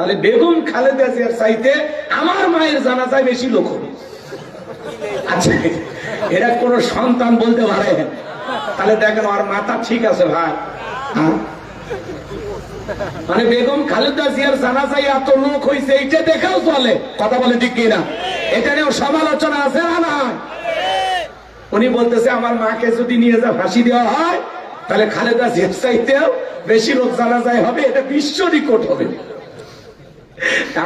তাহলে বেগম খালেদা জিয়ার চাইতে আমার মায়ের জানাজায় বেশি লোক হবে। আচ্ছা, এরা কোন সন্তান বলতে পারে? তাহলে দেখেন ওর মাথা ঠিক আছে ভাই। মানে বেগম খালেদা জিয়ার জানাজায় এত লোক হয়েছে এইটা দেখেও চলে, কথা বলে ঠিক কিনা? এটা নিয়েও সমালোচনা আছে না? উনি বলতেছে আমার মাকে যদি নিয়ে যা ফাঁসি দেওয়া হয় তাহলে খালেদা জিয়ার চাইতেও বেশি লোক জানাজায় হবে, এটা বিশ্ব রেকর্ড হবে।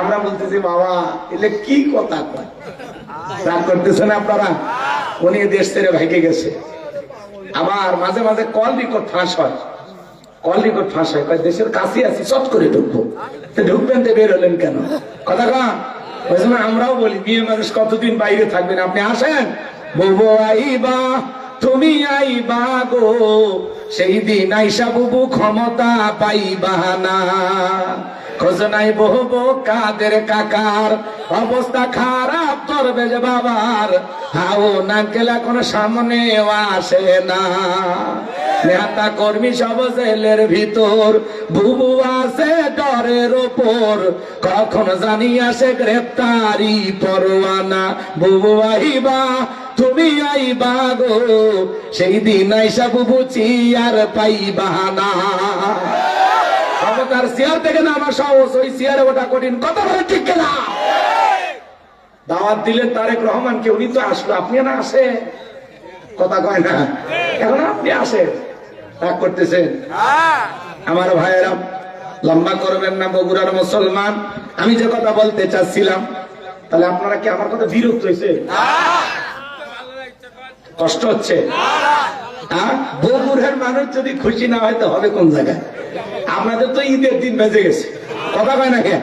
আমরা বলতেছি বাবা এলে কি কথা কয়, রাগ করতেছেন আপনারা? উনি দেশ ছেড়ে ভাইকে গেছে। আবার মাঝে মাঝে কল রেকর্ড ফাঁস হয়, কল রেকর্ড ফাঁস হয়, দেশের কাছে আছি চট করে ঢুকবো। ঢুকবেন তো বের হলেন কেন? কথা কন। ওই সময় আমরাও বলি মেয়ে মানুষ কতদিন বাইরে থাকবেন, আপনি আসেন। বুবু আইবা তুমি আইবা গো, সেই দিন আইসা বুবু ক্ষমতা পাইবা না। খোঁজ নাই বহু কাদের কাকার, অবস্থা খারাপ করবে যে বাবার, হাও না গেলে কোনো সামনে আসে না। নেতা কর্মী সব জেলের ভিতর, বুবু আছে ডরের ওপর, কখন জানি আসে গ্রেপ্তারি পরোয়ানা। বুবু আইবা তুমি আইবা গো, সেই দিন আইসা বুবু চিয়ার পাইবা না। ক্ষমতার চেয়ার থেকে নামা সহজ, ওই চেয়ারে ওটা কঠিন, কথা বলে ঠিক না? দাওয়াত দিলেন তারেক রহমানকে, উনি তো আসলো, আপনি না আসে, কথা কয় না? এখন আপনি আসেন, রাগ করতেছেন? আমার ভাইয়েরা লম্বা করবেন না, বগুড়ার মুসলমান। আমি যে কথা বলতে চাচ্ছিলাম, তাহলে আপনারা কি আমার কথা বিরক্ত হয়েছে? কষ্ট হচ্ছে? বগুড়ার মানুষ যদি খুশি না হয় তো হবে কোন জায়গায়? আপনাদের তো ঈদের দিন বেজে গেছে, কথা কয় না? কে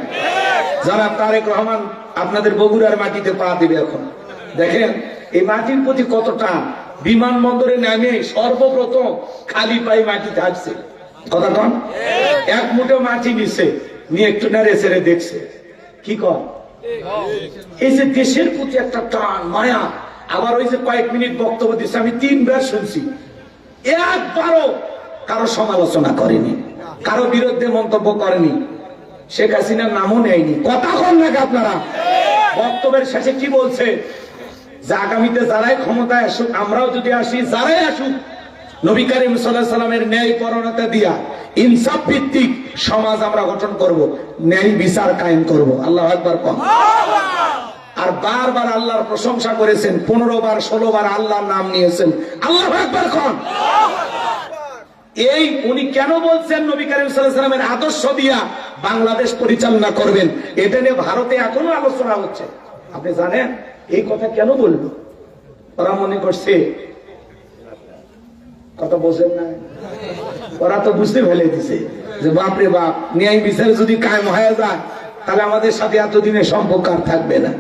যারা তারেক রহমান আপনাদের বগুড়ার মাটিতে পা দিবে, এখন দেখেন এই মাটির প্রতি কতটা। বিমানবন্দরে নামে সর্বপ্রথম খালি পায়ে মাটিতে আসছে, কথা কন। এক মুঠো মাটি নিছে, নিয়ে একটু নেড়ে ছেড়ে দেখছে, কি কর? এই যে দেশের প্রতি একটা টান মায়া। আবার ওই যে কয়েক মিনিট বক্তব্য দিচ্ছে, আমি 3 বার শুনছি, একবারও কারো সমালোচনা করেনি, কারো বিরুদ্ধে মন্তব্য করেনি, শেখ হাসিনার নামও নেয়নি। কথা কন নাকি আপনারা? বক্তব্যের শেষে কি বলছে? যে আগামীতে যারাই ক্ষমতায় আসুক, আমরাও যদি আসি, যারাই আসুক, নবী করিম সাল্লাল্লাহু আলাইহি ওয়াসাল্লামের ন্যায় পরায়ণতা দিয়া ইনসাফ ভিত্তিক সমাজ আমরা গঠন করব, ন্যায় বিচার কায়েম করব। আল্লাহু আকবার কন। আর বারবার আল্লাহর প্রশংসা করেছেন, 15 বার 16 বার আল্লাহর নাম নিয়েছেন। আল্লাহু আকবার কন। এই উনি কেন বলছেন নবী করিম সাল্লাল্লাহু আলাইহি ওয়াসাল্লামের আদর্শ দিয়া বাংলাদেশ পরিচালনা করবেন, এটা নিয়ে ভারতে এখনো আলোচনা হচ্ছে। আপনি জানেন এই কথা কেন বললো? ওরা মনে করছে, কথা বোঝেন না, ওরা তো বুঝতে ফেলে দিছে যে বাপরে বাপ, ন্যায় বিচার যদি কায়েম হয়ে যায় তাহলে আমাদের সাথে এতদিনের সম্পর্ক আর থাকবে না।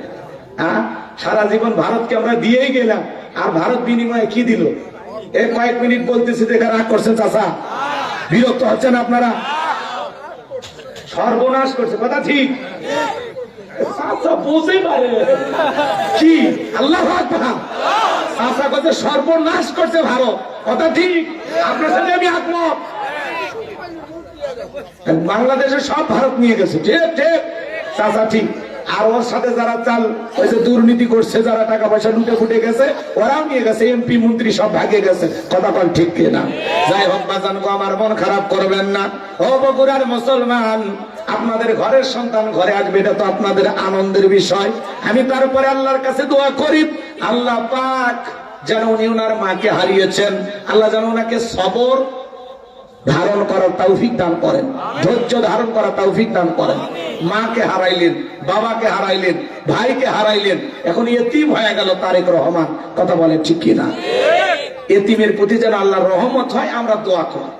সারা জীবন ভারতকে আমরা দিয়েই গেলাম, আর ভারত বিনিময়ে কি দিল? এই কয়েক মিনিট বলতেছি দেখা রাগ করছেন চাচা? বিরক্ত হচ্ছেন আপনারা? সর্বনাশ করছে, কথা ঠিক? কি আল্লাহু আকবার, চাচা কথা সর্বনাশ করছে ভারত, কথা ঠিক? আপনার সাথে আমি একমত। বাংলাদেশের সব ভারত নিয়ে গেছে, ঠিক ঠিক চাচা ঠিক। আর ওর সাথে যারা চাল ওই যে দুর্নীতি করছে, যারা টাকা পয়সা লুটে ফুটে গেছে, ওরাও নিয়ে গেছে, এমপি মন্ত্রী সব ভাগে গেছে, কথা কন ঠিক কিনা? যাই হোক বাজান গো, আমার মন খারাপ করবেন না। ও বগুড়ার মুসলমান, আপনাদের ঘরের সন্তান ঘরে আসবে, এটা তো আপনাদের আনন্দের বিষয়। আমি তারপরে আল্লাহর কাছে দোয়া করি, আল্লাহ পাক যেন উনি ওনার মাকে হারিয়েছেন, আল্লাহ যেন ওনাকে সবর ধারণ করার তৌফিক দান করেন, ধৈর্য ধারণ করার তৌফিক দান করেন। মাকে হারাইলেন, বাবাকে হারাইলেন, ভাইকে হারাইলেন, এখন এতিম হয়ে গেল তারেক রহমান, কথা বলেন ঠিক কিনা? এতিমের প্রতি যেন আল্লাহর রহমত হয়, আমরা দোয়া করি,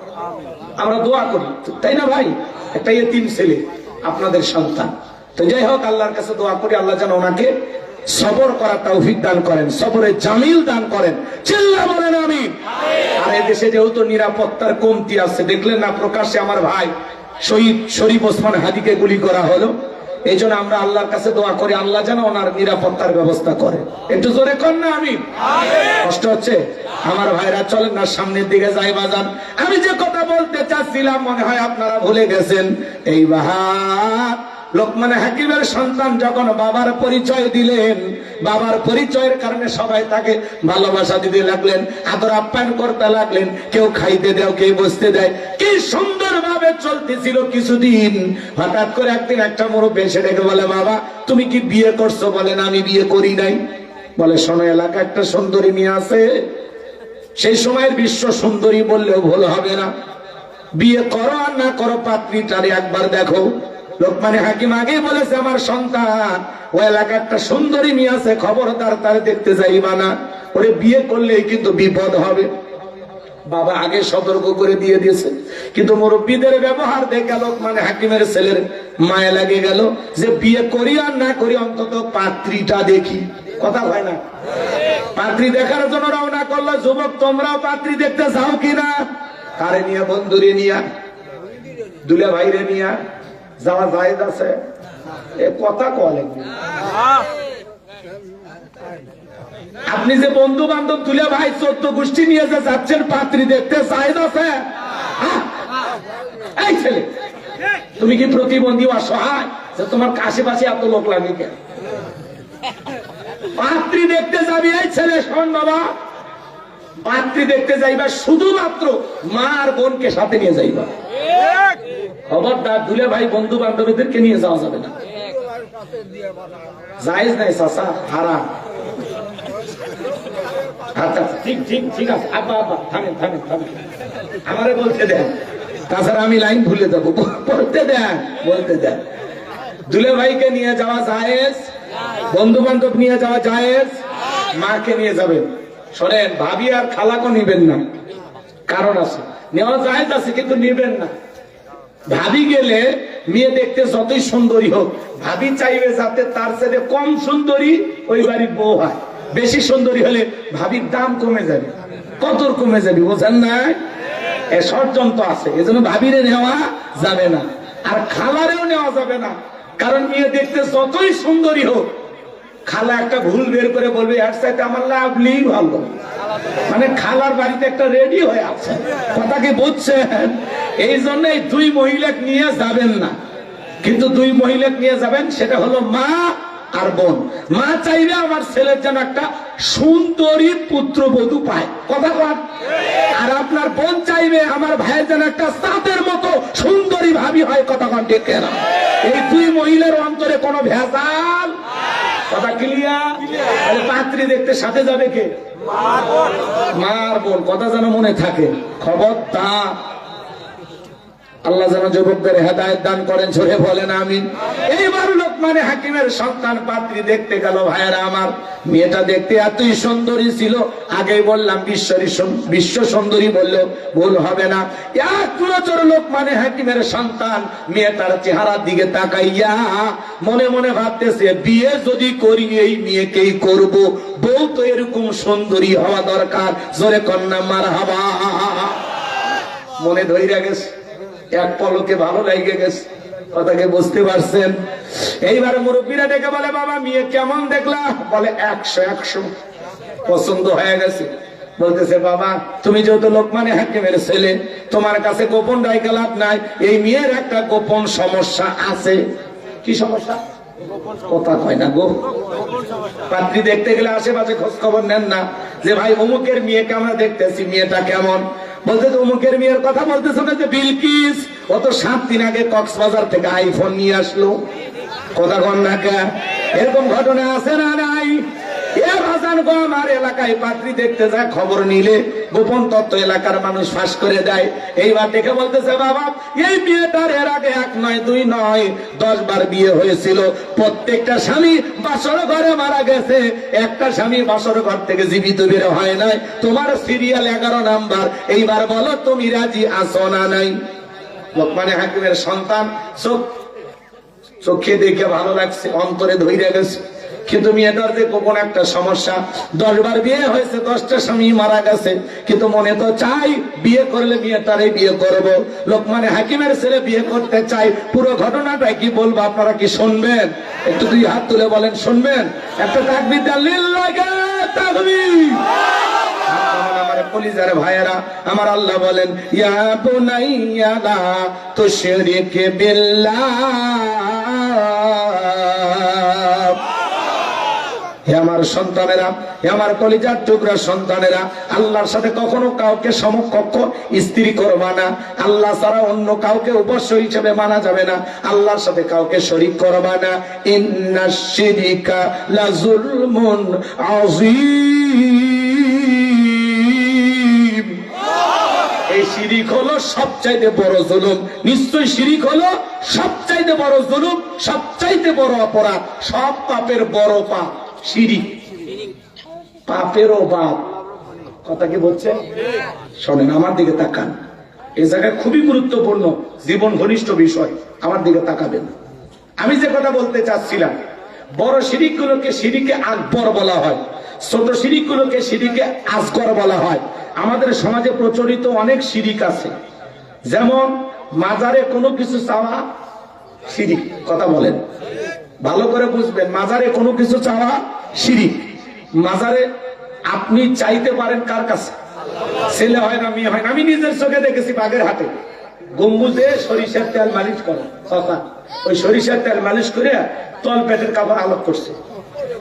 আমরা দোয়া করি, তাই না ভাই? একটা এতিম ছেলে আপনাদের সন্তান। তো যাই হোক আল্লাহর কাছে দোয়া করি, আল্লাহ যেন ওনাকে সবর করার তৌফিক দান করেন, সবরে জামিল দান করেন। চিল্লা বলেন আমিন। আর এদেশে যেহেতু নিরাপত্তার কমতি আছে, দেখলেন না প্রকাশ্যে আমার ভাই শহীদ শরীফ ওসমান হাদিকে গুলি করা হলো, এই জন্য আমরা আল্লাহর কাছে দোয়া করি, আল্লাহ যেন ওনার নিরাপত্তার ব্যবস্থা করে। একটু জোরে কর না আমিন। কষ্ট হচ্ছে আমার ভাইরা, চলেন না সামনের দিকে যাই বাজান। আমি যে কথা বলতে চাচ্ছিলাম মনে হয় আপনারা ভুলে গেছেন। এই বাহার লোকমান হাকিমের সন্তান যখন বাবার পরিচয় দিলেন, বাবার পরিচয়ের কারণে সবাই তাকে ভালোবাসা দিতে লাগলেন, আদর আপ্যায়ন করতে লাগলেন, কেউ খাইতে দেয়, কেউ বসতে দেয়। কি সুন্দর ভাবে চলতেছিল কিছুদিন। হঠাৎ করে একদিন একটা মুরব্বি এসে ডেকে বলে, বাবা তুমি কি বিয়ে করছো? বলেন আমি বিয়ে করি নাই। বলে শোনো, এলাকা একটা সুন্দরী মেয়ে আছে, সেই সময়ের বিশ্ব সুন্দরী বললেও ভুল হবে না, বিয়ে করো আর না করো পাত্রীটারে একবার দেখো। লোকমান হাকিম আগেই বলেছে, আমার সন্তান ও এলাকা একটা সুন্দরী মেয়ে আছে, খবরদার তারে দেখতে যাইবা না, ওরে বিয়ে করলেই কিন্তু বিপদ হবে। বাবা আগে সতর্ক করে দিয়ে দিয়েছে, কিন্তু মুরব্বীদের ব্যবহার দেখে লোকমান হাকিমের ছেলের মায়া লাগে গেল, যে বিয়ে করি আর না করি অন্তত পাত্রীটা দেখি। কথা হয় না? পাত্রী দেখার জন্য রওনা করলো। যুবক তোমরাও পাত্রী দেখতে যাও কিনা? কারে নিয়ে? বন্ধুরে নিয়া, দুলা ভাইরে নিয়া যাওয়া জায়েজ আছে? এ কথা কলে আপনি যে বন্ধু বান্ধব দুলা ভাই 14 গোষ্ঠী নিয়ে যে যাচ্ছেন পাত্রী দেখতে, জায়েজ আছে? এই ছেলে, তুমি কি প্রতিবন্ধী অসহায় যে তোমার আশেপাশে এত লোক লাগে কেন? পাত্রী দেখতে যাবি? এই ছেলে শোন বাবা, পাত্রী দেখতে যাইবা শুধুমাত্র মা আর বোনকে সাথে নিয়ে যাইবা। খবরদার দুলে ভাই বন্ধু বান্ধবীদেরকে নিয়ে যাওয়া যাবে না, জায়েজ নাই চাচা, হারাম। আচ্ছা ঠিক ঠিক ঠিক আছে, আব্বা আব্বা থামেন থামেন থামেন, আমারে বলতে দেন, তাছাড়া আমি লাইন ভুলে যাবো। বলতে দেন, বলতে দেন। দুলে ভাইকে নিয়ে যাওয়া জায়েজ, বন্ধু বান্ধব নিয়ে যাওয়া জায়েজ, মাকে নিয়ে যাবেন। শোনেন, ভাবি আর খালাকে নিবেন না, কারণ আছে, নেওয়া জায়েজ আছে কিন্তু নিবেন না। ভাবি গেলে মেয়ে দেখতে যতই সুন্দরী হোক, ভাবি চাইবে যাতে তার ছেলে কম সুন্দরী ওই বাড়ির বউ হয়। বেশি সুন্দরী হলে ভাবির দাম কমে যাবে, কদর কমে যাবে, বোঝেন না? এ ষড়যন্ত্র আছে, এজন্য ভাবিরে নেওয়া যাবে না, আর খালারেও নেওয়া যাবে না। কারণ মেয়ে দেখতে যতই সুন্দরী হোক, খালা একটা ভুল বের করে বলবে এর সাথে আমার লাভলি ভালো, মানে খালার বাড়িতে একটা রেডি হয়ে আছে। কথা কি বুঝছেন? এই জন্য এই দুই মহিলা নিয়ে যাবেন না, কিন্তু দুই মহিলা নিয়ে যাবেন, সেটা হলো মা আর বোন। মা চাইবে আমার ছেলের যেন একটা সুন্দরী পুত্রবধূ পায়, কথা কন। আর আপনার বোন চাইবে আমার ভাইয়ের যেন একটা চাঁদের মতো সুন্দরী ভাবি হয়, কথা কন ঠিক না? এই দুই মহিলার অন্তরে কোনো ভেজাল, কথা ক্লিয়ার? পাত্রী দেখতে সাথে যাবে কে? মা আর বোন, কথা যেন মনে থাকে। খবরদার, আল্লাহ যেন যুবকদের হেদায়েত দান করেন, ঝরে বলেন আমিন। এইবার লোকমান হাকিমের সন্তান পাত্রী দেখতে গেল। ভাইয়েরা আমার, মেয়েটা দেখতে এতই সুন্দরী ছিল, আগেই বললাম বিশ্ব সুন্দরী বললেও ভুল হবে না। এক নজর লোকমান হাকিমের সন্তান মেয়েটার চেহারার দিকে তাকাইয়া মনে মনে ভাবতেছে, বিয়ে যদি করি এই মেয়েকেই করব, বউ তো এরকম সুন্দরী হওয়া দরকার। জোরে কন্যা মারহাবা। মনে ধইরা গেছে, এক পলকে ভালো লাগে গেছে, কথাকে বুঝতে পারছেন? এইবারে মুরব্বীরা ডেকে বলে, বাবা মেয়ে কেমন দেখলা? বলে 100 পছন্দ হয়ে গেছে। বলতেছে, বাবা তুমি যেহেতু লোকমান হাকিমের ছেলে, তোমার কাছে গোপন রাইখা লাভ নাই, এই মেয়ের একটা গোপন সমস্যা আছে। কি সমস্যা? কথা কয় না গো। পাত্রী দেখতে গেলে আশেপাশে খোঁজ খবর নেন না, যে ভাই অমুকের মেয়েকে আমরা দেখতেছি, মেয়েটা কেমন? বলতে অমুকের মেয়ের কথা বলতেছে না, যে বিলকিস, ও তো 7 দিন আগে কক্সবাজার থেকে আইফোন নিয়ে আসলো। কথা কন না কে? এরকম ঘটনা আছে না নাই? আমার এলাকায় পাত্রী দেখতে যায়, খবর নিলে গোপন তত্ত্ব এলাকার মানুষ ফাঁস করে দেয়। এইবার দেখে বলতেছে, বাবা এই বিয়েটার এর আগে 1 নয় 2 নয় 10 বার বিয়ে হয়েছিল, প্রত্যেকটা স্বামী বাসর ঘরে মারা গেছে, একটা স্বামী বাসর ঘর থেকে জীবিত বের হয় নাই। তোমার সিরিয়াল 11 নাম্বার, এইবার বলো তুমি রাজি আছো না নাই? লোকমান হাকিমের সন্তান চোখে দেখে ভালো লাগছে, অন্তরে ধইরা গেছে, কিন্তু মেয়েটার যে গোপন একটা সমস্যা, 10 বার বিয়ে হয়েছে, 10টা স্বামী মারা গেছে, কিন্তু মনে তো চাই বিয়ে করলে মেয়েটারে বিয়ে করব। লোকমান হাকিমের ছেলে বিয়ে করতে চাই। পুরো ঘটনাটা কি বলবো, আপনারা কি শুনবেন? একটু 2 হাত তুলে বলেন শুনবেন। একটা তাকবীর দেন, লিল্লাহি তাকবীর। আমার কলিজার ভাইয়েরা আমার, আল্লাহ বলেন, ইয়া বুনাইয়া লা তুশরিক বিল্লাহ হে আমার সন্তানেরা, হে আমার কলিজার টুকরা সন্তানেরা, আল্লাহর সাথে কখনো কাউকে সমকক্ষ স্ত্রী করবা না। আল্লাহ ছাড়া অন্য কাউকে উপাস্য হিসেবে মানা যাবে না। আল্লাহর সাথে কাউকে শরীক করবা না। ইন্নাশ শিরকা লাযুলমুন আযীম। এই শিরিক হলো সবচাইতে বড় জুলুম। নিশ্চয় শিরিক হলো সবচাইতে বড় জুলুম, সবচাইতে বড় অপরাধ, সব পাপের বড় পাপ শিরিক। পাপেরও বাপ। কথা কি বলছেন? শোনেন, আমার দিকে তাকান। এই জায়গায় খুবই গুরুত্বপূর্ণ, জীবন ঘনিষ্ঠ বিষয়। আমার দিকে তাকাবেন। আমি যে কথা বলতে চাচ্ছিলাম, বড় শিরিক গুলোকে শিরিকে আকবর বলা হয়, ছোট শিরিক গুলোকে শিরিকে আসগর বলা হয়। আমাদের সমাজে প্রচলিত অনেক শিরিক আছে, যেমন মাজারে কোনো কিছু চাওয়া শিরিক। কথা বলেন, ভালো করে বুঝবেন। মাজারে কোনো কিছু চাওয়া শিরিক। মাজারে আপনি চাইতে পারেন কার কাছে? ছেলে হয় না মেয়ে হয় না। আমি নিজের চোখে দেখেছি বাগেরহাটে গম্বুজে সরিষার তেল মালিশ করে, ওই সরিষার তেল মালিশ করে তল পেটের কাপড় আলোক করছে,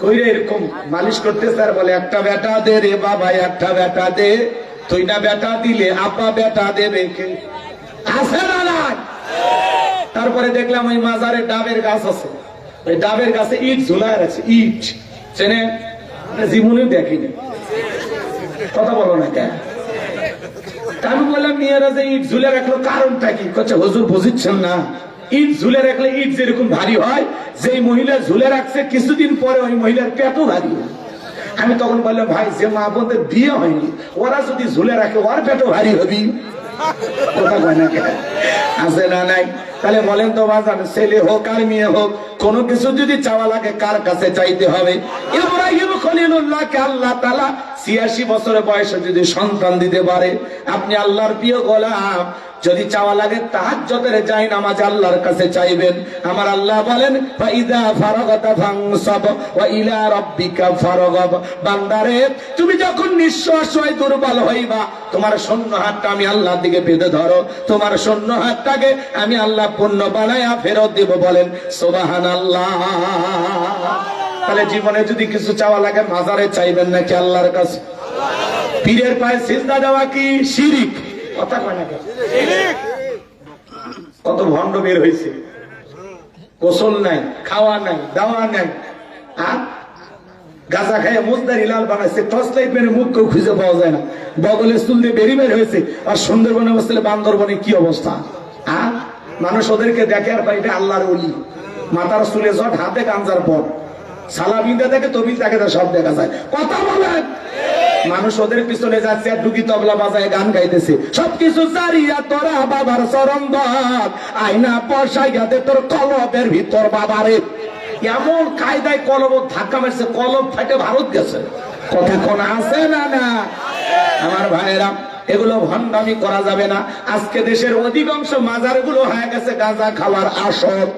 কইরে এরকম মালিশ করতেছে আর বলে, একটা বেটা দে রে বাবা, একটা বেটা দে, তুই না বেটা দিলে আপা বেটা দেবে কে? আছে না নাই? তারপরে দেখলাম ওই মাজারে ডাবের গাছ আছে, ওই ডাবের গাছে ইট ঝুলায় আছে। ইট চেনে? জীবনে দেখিনি। কথা বলো না কেন? আমি বললাম, মেয়েরা যে ইট ঝুলে রাখলো কারণটা কি? করছে, হুজুর বুঝছেন না, ইট ঝুলে রাখলে ইট যেরকম ভারী হয়, যেই মহিলা ঝুলে রাখছে কিছুদিন পরে ওই মহিলার পেটও ভারী হয়। আমি তখন বললাম, ভাই, যে মা বোনদের বিয়ে হয়নি ওরা যদি ঝুলে রাখে ওর পেটও ভারী হবি। কথা কয় না কেন? আছে না নাই? তাহলে বলেন তো বাজান, ছেলে হোক আর মেয়ে হোক, কোনো কিছু যদি চাওয়া লাগে কার কাছে চাইতে হবে? ইব্রাহিম খলিলুল্লাহকে আল্লাহ তাআলা ৮৬ বছরের বয়সে যদি সন্তান দিতে পারে, আপনি আল্লাহর প্রিয় গোলাম, যদি চাওয়া লাগে তাহাজ্জুদের যায় নামাজ আল্লাহর কাছে চাইবেন। আমার আল্লাহ বলেন, ফাইদা ফারাগাতা ফানসাব ওয়া ইলা রাব্বিকা ফারগাব। বান্দারে, তুমি যখন নিঃস্ব অসহায় দুর্বল হইবা, তোমার শূন্য হাতটা আমি আল্লাহর দিকে বেঁধে ধরো, তোমার শূন্য হাতটাকে আমি আল্লাহ পূর্ণ বানায়া ফেরত দেব। বলেন সুবহানাল্লাহ। তাহলে জীবনে যদি কিছু চাওয়া লাগে মাজারে চাইবেন নাকি আল্লাহর কাছে? পীরের পায়ে সিজদা দেওয়া কি শিরিক? কথা কয় না কেন? কত ভণ্ড বের হয়েছে, গোসল নাই, খাওয়া নাই, দাওয়া নাই, গাঁজা খাইয়ে মুজদারি লাল বানাইছে, টর্চ লাইট মেরে মুখ কেউ খুঁজে পাওয়া যায় না, বগলের চুল দিয়ে বেরি বের হয়েছে। আর সুন্দরবনে বসলে বান্দরবনে কি অবস্থা? মানুষ ওদেরকে দেখে আর এটা আল্লাহর ওলি, মাথার চুলে জট, হাতে গাঞ্জার পর, সালা বিন্দা দেখে তবিল তাকে সব দেখা যায়। কথা বলেন, মানুষ ওদের পিছনে যাচ্ছে আর ডুগি তবলা বাজায় গান গাইতেছে। সবকিছু জারিয়া তোরা বাবার চরণ দর, আয়না বসাইয়া দে তোর কলবের ভিতর বাবারে। এমন কায়দায় কলব ধাক্কা মারছে, কলব ফাটে ভারত গেছে। কথা কোন আছে না? না আমার ভাইয়েরা, এগুলো ভণ্ডামি করা যাবে না। আজকে দেশের অধিকাংশ মাজার গুলো হয়ে গেছে গাঁজা খাওয়ার আসর।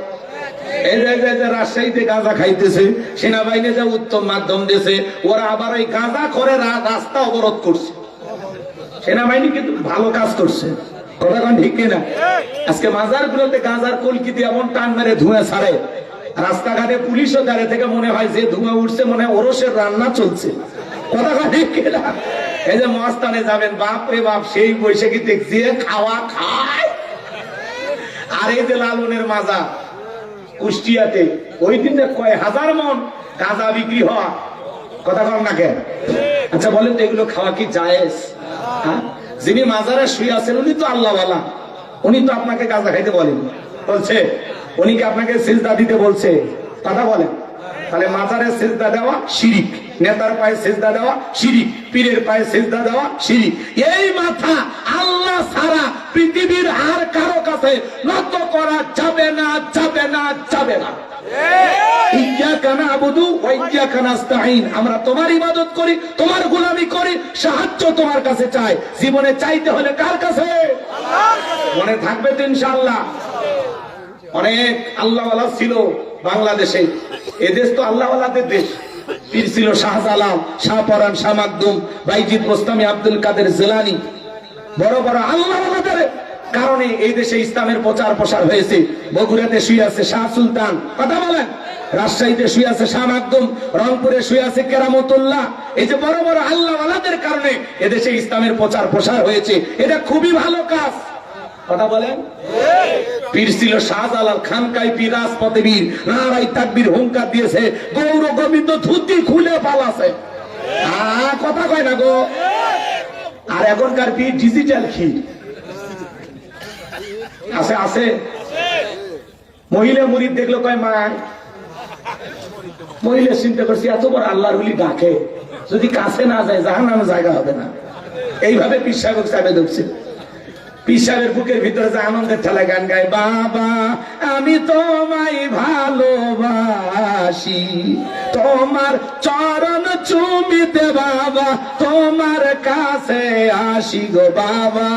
এই যে রাজশাহীতে গাঁজা খাইতেছে, সেনাবাহিনী যে উত্তম মাধ্যম দিয়েছে, ওরা আবার ওই গাঁজা করে রাস্তা অবরোধ করছে। সেনাবাহিনী কিন্তু ভালো কাজ করছে, কথা কোন ঠিক কিনা? আজকে মাজার গুলোতে গাঁজার কলকিতে এমন টান মেরে ধুঁয়া ছাড়ে, রাস্তাঘাটে পুলিশও দাঁড়িয়ে থেকে মনে হয় যে ধুঁয়া উঠছে, মনে হয় ওরসের রান্না চলছে। কথা কোন ঠিক কিনা? এই যে মস্তানে যাবেন, বাপ রে বাপ, সেই বৈশাখী দেখছি খাওয়া খায়। আর এই যে লালনের মাজার কুষ্টিয়াতে, ওই দিন কয় হাজার মন গাঁজা বিক্রি হওয়া। কথা কম না কেন? আচ্ছা বলেন তো, এগুলো খাওয়া কি জায়েজ? যিনি মাজারে শুয়ে আছেন উনি তো আল্লাহওয়ালা, উনি তো আপনাকে গাঁজা খাইতে বলেন, বলছে উনি কি আপনাকে সিজদা দিতে বলছে? কথা বলেন। তাহলে মাজারে সিজদা দেওয়া শিরিক, নেতার পায়ে সিজদা দেওয়া শিরিক, পীরের পায়ে সিজদা দেওয়া শিরিক। এই মাথা আল্লাহ ছাড়া পৃথিবীর আর কারো কাছে নত করা যাবে না, যাবে না, যাবে না। ইয়্যাকা না'বুদু ওয়া ইয়্যাকা নাস্তাঈন। আমরা তোমার ইবাদত করি, তোমার গোলামি করি, সাহায্য তোমার কাছে চাই। জীবনে চাইতে হলে কার কাছে? আল্লাহর কাছে। মনে থাকবে তো ইনশাআল্লাহ। অনেক আল্লাহওয়ালা ছিল বাংলাদেশে। এদেশ তো আল্লাহওয়ালাদের দেশ। পীর ছিল শাহজালাল, শাহপরান, শাহ মাকদুম, বাইজিদ বোস্তামি, আব্দুল কাদের জিলানী, বড় বড় আল্লাহওয়ালাদের কারণে এই দেশে ইসলামের প্রচার প্রসার হয়েছে। বগুড়াতে শুয়ে আছে শাহ সুলতান, কথা বলেন। রাজশাহীতে শুয়ে আছে শাহ মাকদুম, রংপুরে শুয়ে আছে কেরামতুল্লাহ। এই যে বড় বড় আল্লাহওয়ালাদের কারণে এদেশে ইসলামের প্রচার প্রসার হয়েছে। এটা খুবই ভালো কাজ, কথা বলেন। পীর ছিল শাহজালাল, খানকাই পীর, রাজপথে বীর, নারাই তাকবীর হুঙ্কার দিয়েছে, গৌর গোবিন্দ ধুতি খুলে পালাছে। কথা কয় না গো। আর এখনকার পীর ডিজিটাল ক্ষীর আছে, আছে। মহিলা মুরিদ দেখলো কয় মা, মহিলা চিন্তা করছি এত বড় আল্লাহর ওলি ডাকে, যদি কাছে না যায় জাহান্নামে জায়গা হবে না। এইভাবে পীর সাহেব চাপে ঢুকছে। পীর সাহেবের বুকের ভিতরে যে আনন্দের ঠেলায় গান গায়, বাবা আমি তোমায় ভালোবাসি, তোমার চরণ চুমিতে বাবা তোমার কাছে আসি গো বাবা,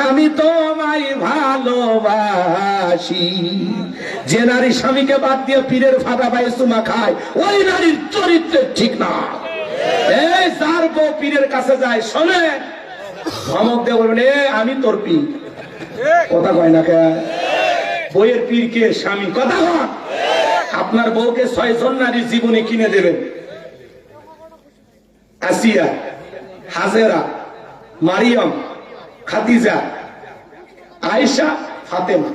আমি তোমায় ভালোবাসি। যে নারী স্বামীকে বাদ দিয়ে পীরের ফাঁদা পায়ে চুমা খায়, ওই নারীর চরিত্র ঠিক না। এই যার বউ পীরের কাছে যায়, শোনে ধমক দিয়ে বলবেন এ আমি তোর পীর, কথা কয় না কে? বইয়ের পীর কে? স্বামী, কথা কয়। আপনার বউকে 6 জন নারীর জীবনী কিনে দেবেন। আসিয়া, হাজেরা, মারিয়াম, খাদিজা, আয়েশা, ফাতেমা,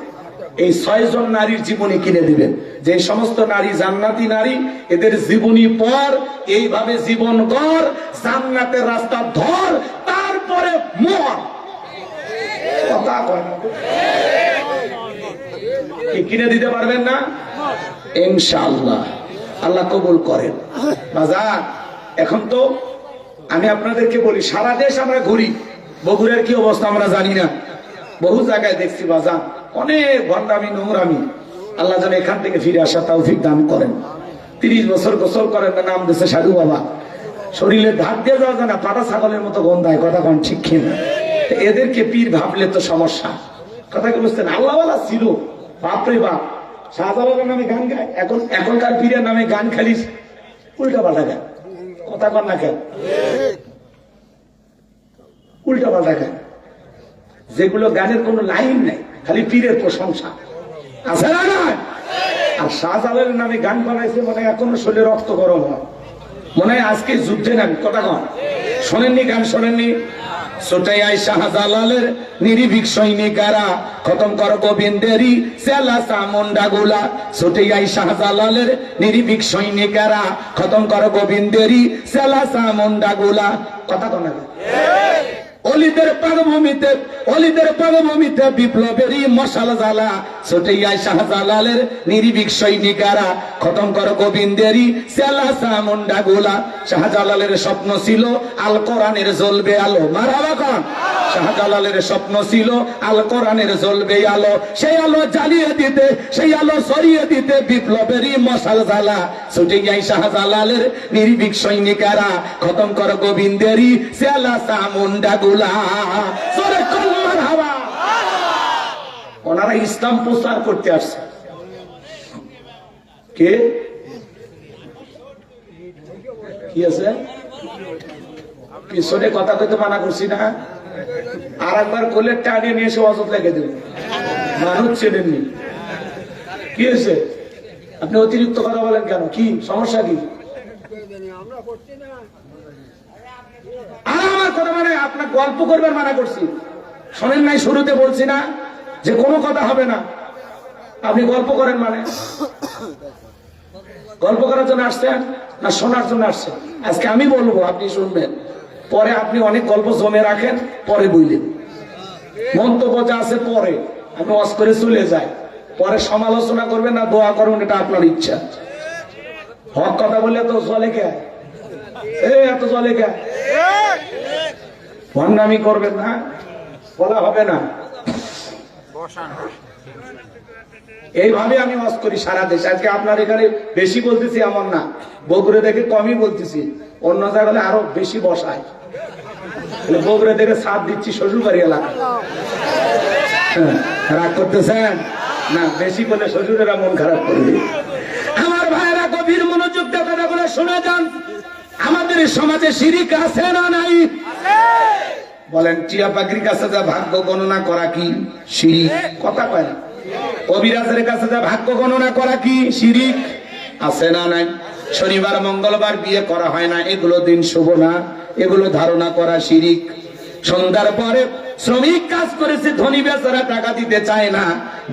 এই 6 জন নারীর জীবনী কিনে দিবেন। যে সমস্ত নারী জান্নাতি নারী, এদের জীবনী পর, এইভাবে জীবন গড়, জান্নাতের রাস্তা ধর, তারপরে মর। কথা কয় না? কিনে দিতে পারবেন না? ইনশাআল্লাহ আল্লাহ কবুল করেন। বাজার এখন তো আমি আপনাদেরকে বলি, সারা দেশ আমরা ঘুরি, বগুড়ার কি অবস্থা আমরা জানি না। বহু জায়গায় দেখছি বাজার অনেক ভণ্ডামি নোংরামি। আল্লাহ যেন এখান থেকে ফিরে আসা তৌফিক দান করেন। 30 বছর গোসল করেন না, নাম দিয়েছে সাধু বাবা, শরীরে ধাক দিয়ে যাওয়া যায় না, পাটা ছাগলের মতো গন্ধায়, কথা কোন ঠিক কিনা? এদেরকে পীর ভাবলে তো সমস্যা, কথা কি বুঝতেন? আল্লাহওয়ালা ছিল, বাপরে বাপ, শাহজালালের নামে গান গায়, এখনকার পীরের নামে গান খালিস উল্টা পাল্টা গায়, কথা কন না কেন? উল্টা পাল্টা গায়, যেগুলো গানের কোনো লাইন নাই, খালি পীরের প্রশংসা, আছে না নয়? আর শাহজালালের নামে গান বানাইছে, মনে হয় এখনো শরীরে রক্ত গরম হয়, মনে হয় আজকে যুদ্ধে নামি, কথা কন। শোনেননি গান? শোনেননি? ছোটাই শাহজালালের নির্ভীক সৈনিকারা, খতম কর গোবিন্দেরই সেলা চামুন্ডা গুলা। ছোটাই শাহজালালের নির্ভীক সৈনিকারা, খতম কর গোবিন্দেরই সেলা চামুন্ডা গুলা, কথা কন না? অলিদের পাগভূমিতে বিপ্লবেরই মশাল জ্বালা। ছোটাই শাহজালালের নির্ভীক সৈনিকারা, খতম কর গোবিন্দেরই সেলা চামুন্ডা গুলা। শাহজালালের স্বপ্ন ছিল আল কোরআনের জ্বলবে আলো, মারহাবা কন। শাহজালালের স্বপ্ন ছিল আল কোরআনের জ্বলবে আলো, সেই আলো জ্বালিয়ে দিতে, সেই আলো ছড়িয়ে দিতে বিপ্লবেরই মশাল জ্বালা। ছোটাই শাহজালালের নির্ভীক সৈনিকারা, খতম কর গোবিন্দেরই সেলা চামুন্ডা গুলা। ওনারা ইসলাম প্রচার করতে আসছে। কে কি আছে পিছনে কথা কইতে মানা করছি না? আর একবার কোলের টানিয়ে নিয়ে এসে অজত লেগে দেবে, মানুষ চেনেননি। কি হয়েছে? আপনি অতিরিক্ত কথা বলেন কেন? কি সমস্যা? কি আর আমার কথা মানে আপনার গল্প করবার মানা করছি? শোনেন নাই? শুরুতে বলছি না যে কোনো কথা হবে না, আপনি গল্প করেন মানে? গল্প করার জন্য আসছেন না শোনার জন্য আসছেন? আজকে আমি বলবো, আপনি শুনবেন, পরে আপনি অনেক গল্প জমে রাখেন, পরে বললেন মন্তব্য যা আছে পরে আপনি ওয়াজ করে চলে যায়, পরে সমালোচনা করবেন না দোয়া করবেন, এটা আপনার ইচ্ছা। হক কথা বললে তো চলে কে? এত চলে কে? ভণ্ডামি করবেন না, বলা হবে না। এইভাবে আমি ওয়াজ করি সারা দেশে। আজকে আপনার এখানে বেশি বলতেছি এমন না, বগুড়া দেখে কমই বলতেছি, অন্য জায়গায় আরো বেশি বসায়। বগুড়া দেখে সাথ দিচ্ছি শ্বশুর বাড়ি এলাকা। রাগ করতেছেন না? বেশি বলে শ্বশুরেরা মন খারাপ করবে। আমার ভাইরা গভীর মনোযোগ দিয়ে কথাগুলো শুনে যান। আমাদের সমাজে শিরিক আছে না নাই? বলেন টিয়া পাখির কাছে যা ভাগ্য গণনা করা কি শিরিক? কথা কয় না। কবিরাজের কাছে যা ভাগ্য গণনা করা কি শিরিক? আছে না নাই? শনিবার মঙ্গলবার বিয়ে করা হয় না, এগুলো দিন শুভ না, এগুলো ধারণা করা শিরিক। সন্ধ্যার পরে শ্রমিক কাজ করেছে, ধনী বেচারা টাকা দিতে চায় না,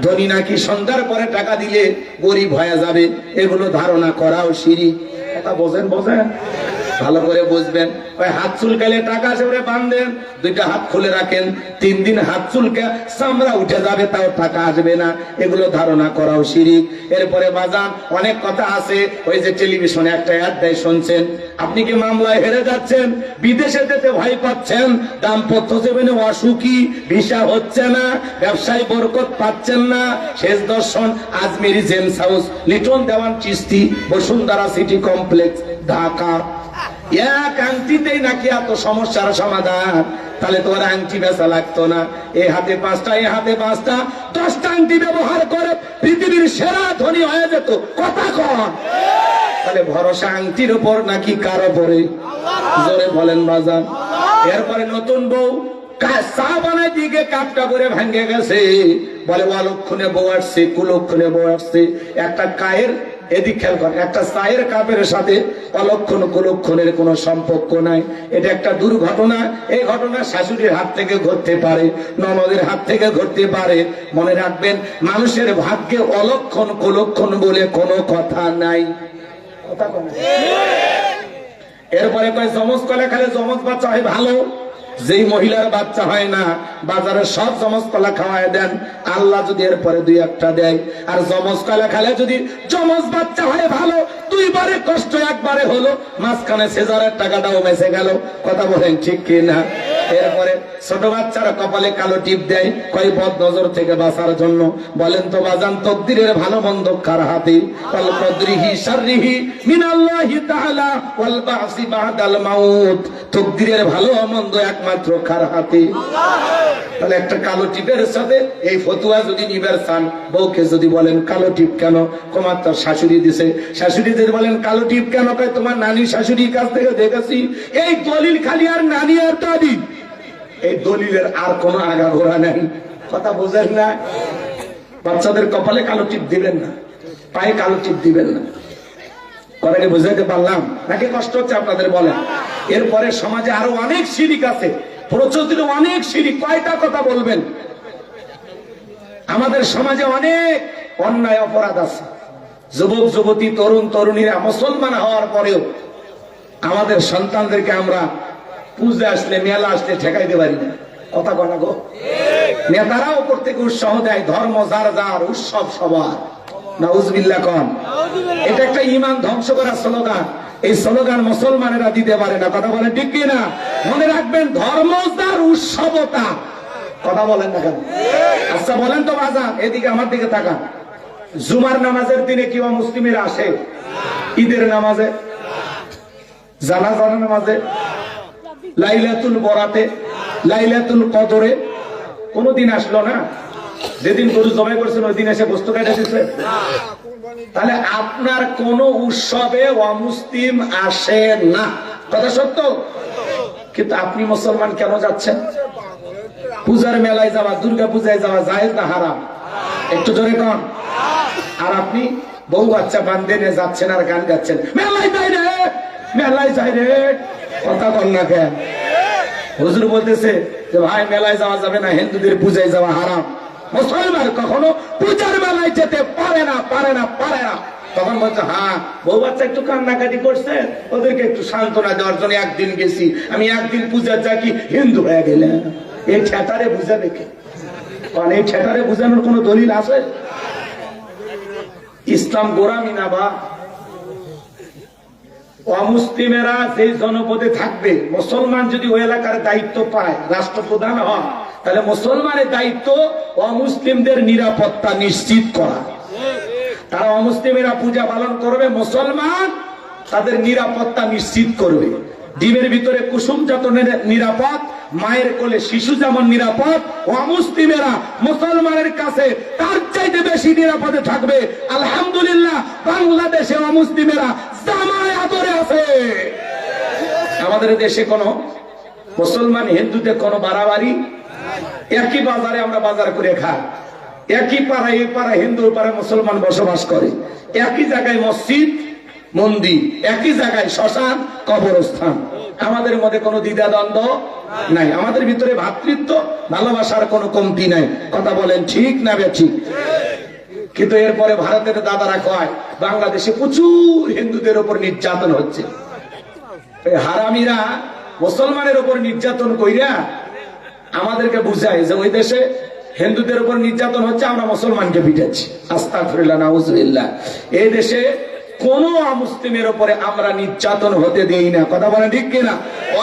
ধনী নাকি সন্ধ্যার পরে টাকা দিলে গরিব হয়ে যাবে, এগুলো ধারণা করাও শিরিক। কথা বোঝেন? বোঝেন? ভালো করে বুঝবেন। ওই হাত চুলকালে টাকা সেরে বাঁধেন, দুইটা হাত খুলে রাখেন, 3 দিন হাত চুলকে চামড়া উঠে যাবে, তাও টাকা আসবে না, এগুলো ধারণা করাও শিরিক। এরপরে বাজান অনেক কথা আছে। ওই যে টেলিভিশনে একটা অ্যাড দেয়, শুনছেন? আপনি কি মামলায় হেরে যাচ্ছেন, বিদেশে যেতে ভয় পাচ্ছেন, দাম্পত্য জীবনে অসুখী, ভিসা হচ্ছে না, ব্যবসায় বরকত পাচ্ছেন না, শেষ দর্শন আজমেরি জেমস হাউস, লিটন দেওয়ান চিস্তি, বসুন্ধরা সিটি কমপ্লেক্স, ঢাকা। এক আংটিতেই নাকি এত সমস্যার সমাধান। তাহলে তোমার আংটি বেচা লাগতো না। এ হাতে 5টা, এ হাতে 5টা, 10টা আংটি ব্যবহার করে পৃথিবীর সেরা ধনী হয়ে যেত। কথা কন। তাহলে ভরসা আংটির উপর নাকি কার উপরে? জোরে বলেন বাজান। এরপরে নতুন বউ চা বানায় দিকে কাপটা করে ভাঙ্গে গেছে, বলে অলক্ষণে বউ আসছে, কুলক্ষণে বউ আসছে। একটা কায়ের এদিক খেয়াল করেন, একটা চায়ের কাপের সাথে অলক্ষণ কুলক্ষণের কোনো সম্পর্ক নাই। এটা একটা দুর্ঘটনা। এই ঘটনা শাশুড়ির হাত থেকে ঘটতে পারে, ননদের হাত থেকে ঘটতে পারে। মনে রাখবেন, মানুষের ভাগ্যে অলক্ষণ কুলক্ষণ বলে কোনো কথা নাই। কথা বলেন। এরপরে কয় জমজ কলা খেলে জমজ বাচ্চা হয় ভালো। যেই মহিলার বাচ্চা হয় না, বাজারে সব জমজ কলা খাওয়ায় দেন, আল্লাহ যদি এরপরে 2-1টা দেয়। আর জমজ কলা খেলে যদি জমজ বাচ্চা হয় ভালো, 2বারে কষ্ট 1বারে হলো, মাঝখানে সেজারের টাকাটাও বেঁচে গেল। কথা বলেন ঠিক কি না? এরপরে ছোট বাচ্চারা কপালে কালো টিপ দেয়, কয় বদ নজর থেকে বাঁচার জন্য। বলেন তো বাজান, তকদিরের ভালো মন্দ কার হাতে? ওয়াল কদরিহি শাররিহি মিনাল্লাহি তাআলা ওয়াল বাসি বাদাল মাউত। তকদিরের ভালো মন্দ একমাত্র কার হাতে? তাহলে একটা কালো টিপের সাথে এই ফতুয়া যদি নিবার চান, বউকে যদি বলেন কালো টিপ কেন, তোমার তো শাশুড়ি দিছে। শাশুড়ি যদি বলেন কালো টিপ কেন, কয় তোমার নানি শাশুড়ির কাছ থেকে দেখেছি। এই দলিল খালি আর নানি আর দাদি, এই দলিলের আর কোন আগা ঘোরা নাই। কথা বোঝেন না? বাচ্চাদের কপালে কালো টিপ দিবেন না, পায়ে কালো টিপ দিবেন না। কথাকে বুঝাইতে পারলাম নাকি? কষ্ট হচ্ছে আপনাদের? বলেন। এরপরে সমাজে আরো অনেক শিরিক আছে, প্রচলিত অনেক শিরিক। কয়টা কথা বলবেন? আমাদের সমাজে অনেক অন্যায় অপরাধ আছে। যুবক যুবতী, তরুণ তরুণীরা মুসলমান হওয়ার পরেও আমাদের সন্তানদেরকে আমরা পূজা আসলে, মেলা আসলে ঠেকাইতে পারি না। কথা বলা গো। নেতারা উপর থেকে উৎসাহ দেয়, ধর্ম যার যার, উৎসব সবার। নাউজুবিল্লাহ কন। এটা একটা ঈমান ধ্বংস করার স্লোগান। এই স্লোগান মুসলমানেরা দিতে পারে না। কথা বলেন ঠিক কি না? মনে রাখবেন, ধর্ম যার, উৎসবতা। কথা বলেন না কেন? আচ্ছা বলেন তো বাজান, এদিকে আমার দিকে তাকান। জুমার নামাজের দিনে কি মুসলিমেরা আসে? ঈদের নামাজে, জানাজার নামাজে, লাইলাতুল বরাতে, লাইলাতুল কদরে কোনদিন আসলো না? যেদিন গরু জবাই করছেন ওই দিন এসে বস্তু কেটে দিচ্ছে। তাহলে আপনার কোন উৎসবে অমুসলিম আসে না, কথা সত্য। কিন্তু আপনি মুসলমান কেন যাচ্ছেন? পূজার মেলায় যাওয়া, দুর্গা পূজায় যাওয়া জায়েজ না হারাম? একটু জোরে কন। আর আপনি বউ বাচ্চা বান্ধে নিয়ে যাচ্ছেন আর গান গাচ্ছেন, মেলায় যাই রে, মেলায় যাই রে। কথা কন না কেন? হুজুর বলতেছে যে ভাই মেলায় যাওয়া যাবে না, হিন্দুদের পূজায় যাওয়া হারাম। মুসলমান কখনো পূজার মেলায় যেতে পারে না, পারে না, পারে না। তখন বলছে হ্যাঁ, বউ বাচ্চা একটু কান্নাকাটি করছে, ওদেরকে একটু সান্ত্বনা দেওয়ার জন্য একদিন গেছি। আমি একদিন পূজার যা কি হিন্দু হয়ে গেলাম? এই ঠেটারে বুঝাবে কে? কারণ এই ঠেটারে বুঝানোর কোন দলিল আছে? ইসলাম গোরামি না বা? অমুসলিমেরা যেই জনপদে থাকবে, মুসলমান যদি ওই এলাকার দায়িত্ব পায়, রাষ্ট্রপ্রধান হন, তাহলে মুসলমানের দায়িত্ব অমুসলিমদের নিরাপত্তা নিশ্চিত করা। তারা অমুসলিমেরা পূজা পালন করবে, মুসলমান তাদের নিরাপত্তা নিশ্চিত করবে। ডিমের ভিতরে কুসুম যত নিরাপদ, মায়ের কোলে শিশু যেমন নিরাপদ, অমুসলিমেরা মুসলমানের কাছে তার চাইতে বেশি নিরাপদে থাকবে। আলহামদুলিল্লাহ, বাংলাদেশে অমুসলিমেরা জামায় আদরে আছে। আমাদের দেশে কোনো মুসলমান হিন্দুতে কোনো বাড়াবাড়ি, একই বাজারে আমরা বাজার করে খাই, একই পাড়ায় এই পাড়া হিন্দু পাড়ায় মুসলমান বসবাস করে, একই জায়গায় মসজিদ মন্দির, একই জায়গায় শ্মশান কবরস্থান, আমাদের মধ্যে কোনো দ্বিধাদ্বন্দ্ব নাই, আমাদের ভিতরে ভ্রাতৃত্ব ভালোবাসার কোনো কমতি নাই। কথা বলেন ঠিক না বেঠিক? কিন্তু এরপরে ভারতের দাদারা কয় বাংলাদেশে প্রচুর হিন্দুদের উপর নির্যাতন হচ্ছে। হারামিরা মুসলমানের উপর নির্যাতন কইরা আমাদেরকে বুঝায় যে ওই দেশে হিন্দুদের উপর নির্যাতন হচ্ছে, আমরা মুসলমানকে পিটাচ্ছি। আস্তাগফিরুল্লাহ, নাউযুবিল্লাহ। এই দেশে কোন অমুসলিমের উপরে আমরা নির্যাতন হতে দেই না। কথা বলেন ঠিক কিনা?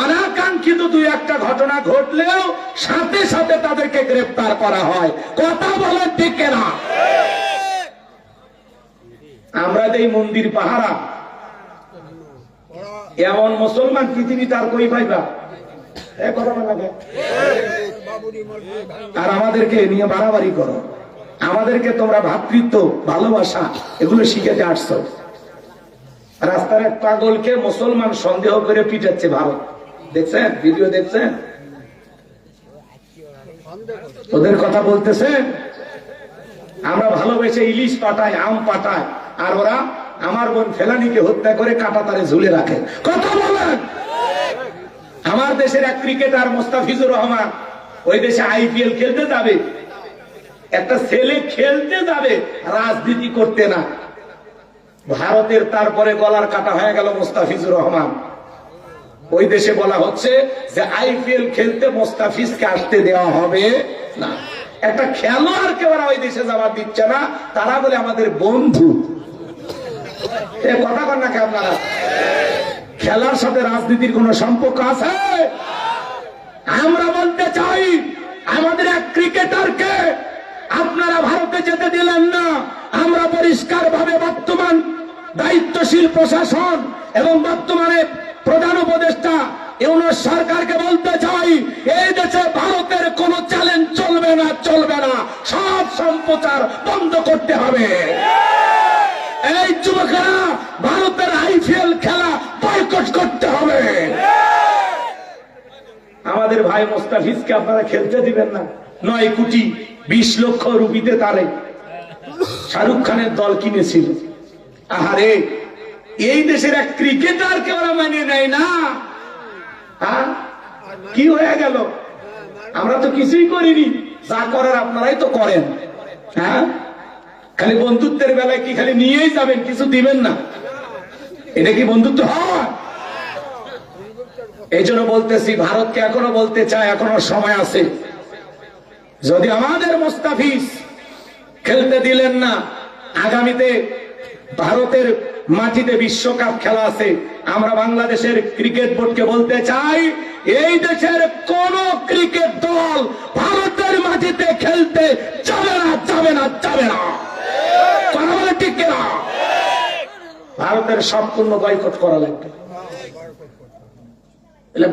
অনাকাঙ্ক্ষিত দুই একটা ঘটনা ঘটলেও সাথে সাথে তাদেরকে গ্রেফতার করা হয়। কথা বলেন ঠিক কিনা? আমরা দেই মন্দির পাহারা, এমন মুসলমান পৃথিবী তার কই পাইবা? আর আমাদেরকে নিয়ে বাড়াবাড়ি করো, আমাদেরকে তোমরা ভ্রাতৃত্ব ভালোবাসা এগুলো শিখাতে আসছো। রাস্তার এক পাগলকে মুসলমান সন্দেহ করে পিটাচ্ছে ভারত, দেখছেন? ভিডিও দেখছেন? ওদের কথা বলতেছেন আমরা ভালোবেসে ইলিশ পাঠাই, আম পাঠাই, আর ওরা আমার বোন ফেলানিকে হত্যা করে কাঁটা তারে ঝুলে রাখে। কথা বলেন। আমার দেশের এক ক্রিকেটার মোস্তাফিজুর রহমান ওই দেশে আইপিএল খেলতে যাবে, একটা ছেলে খেলতে যাবে, রাজনীতি করতে না। ভারতের তারপরে গলার কাটা হয়ে গেল মোস্তাফিজুর রহমান। ওই দেশে বলা হচ্ছে যে আইপিএল খেলতে মোস্তাফিজকে আসতে দেওয়া হবে না। একটা খেলোয়াড়কে ওরা ওই দেশে যাওয়ার দিচ্ছে না, তারা বলে আমাদের বন্ধু। কথা কন না কে আপনারা? খেলার সাথে রাজনীতির কোন সম্পর্ক আছে? আমরা বলতে চাই আমাদের এক ক্রিকেটারকে আপনারা ভারতে যেতে দিলেন না। আমরা পরিষ্কার ভাবে বর্তমান দায়িত্বশীল প্রশাসন এবং বর্তমানে প্রধান উপদেষ্টা ইউনূস সরকারকে বলতে চাই, এই দেশে ভারতের কোন চ্যালেঞ্জ চলবে না, চলবে না। সব সম্প্রচার বন্ধ করতে হবে। এই যুবকেরা ভারতের আইপিএল খেলা বয়কট করতে হবে। আমাদের ভাই মোস্তাফিজকে আপনারা খেলতে দিবেন না। 9 কোটি 20 লক্ষ রুপিতে তারে শাহরুখ খানের দল কিনেছিল। আহারে, এই দেশের এক ক্রিকেটারকে ওরা মানিয়ে নেয় না। হ্যাঁ, কি হয়ে গেল? আমরা তো কিছুই করিনি, যা করার আপনারাই তো করেন। হ্যাঁ, খালি বন্ধুত্বের বেলায় কি খালি নিয়েই যাবেন, কিছু দিবেন না? এটা কি বন্ধুত্ব হয়? এই জন্য বলতেছি, ভারতকে এখনো বলতে চায় এখনো সময় আছে। যদি আমাদের মোস্তাফিজ খেলতে দিলেন না, আগামীতে ভারতের মাটিতে বিশ্বকাপ খেলা আছে। আমরা বাংলাদেশের ক্রিকেট বোর্ডকে বলতে চাই, এই দেশের কোন ক্রিকেট দল ভারতের মাটিতে খেলতে যাবে না, যাবে না, যাবে না। কথা বলে ঠিক কিনা? ভারতের সম্পূর্ণ বয়কট করা লাগবে।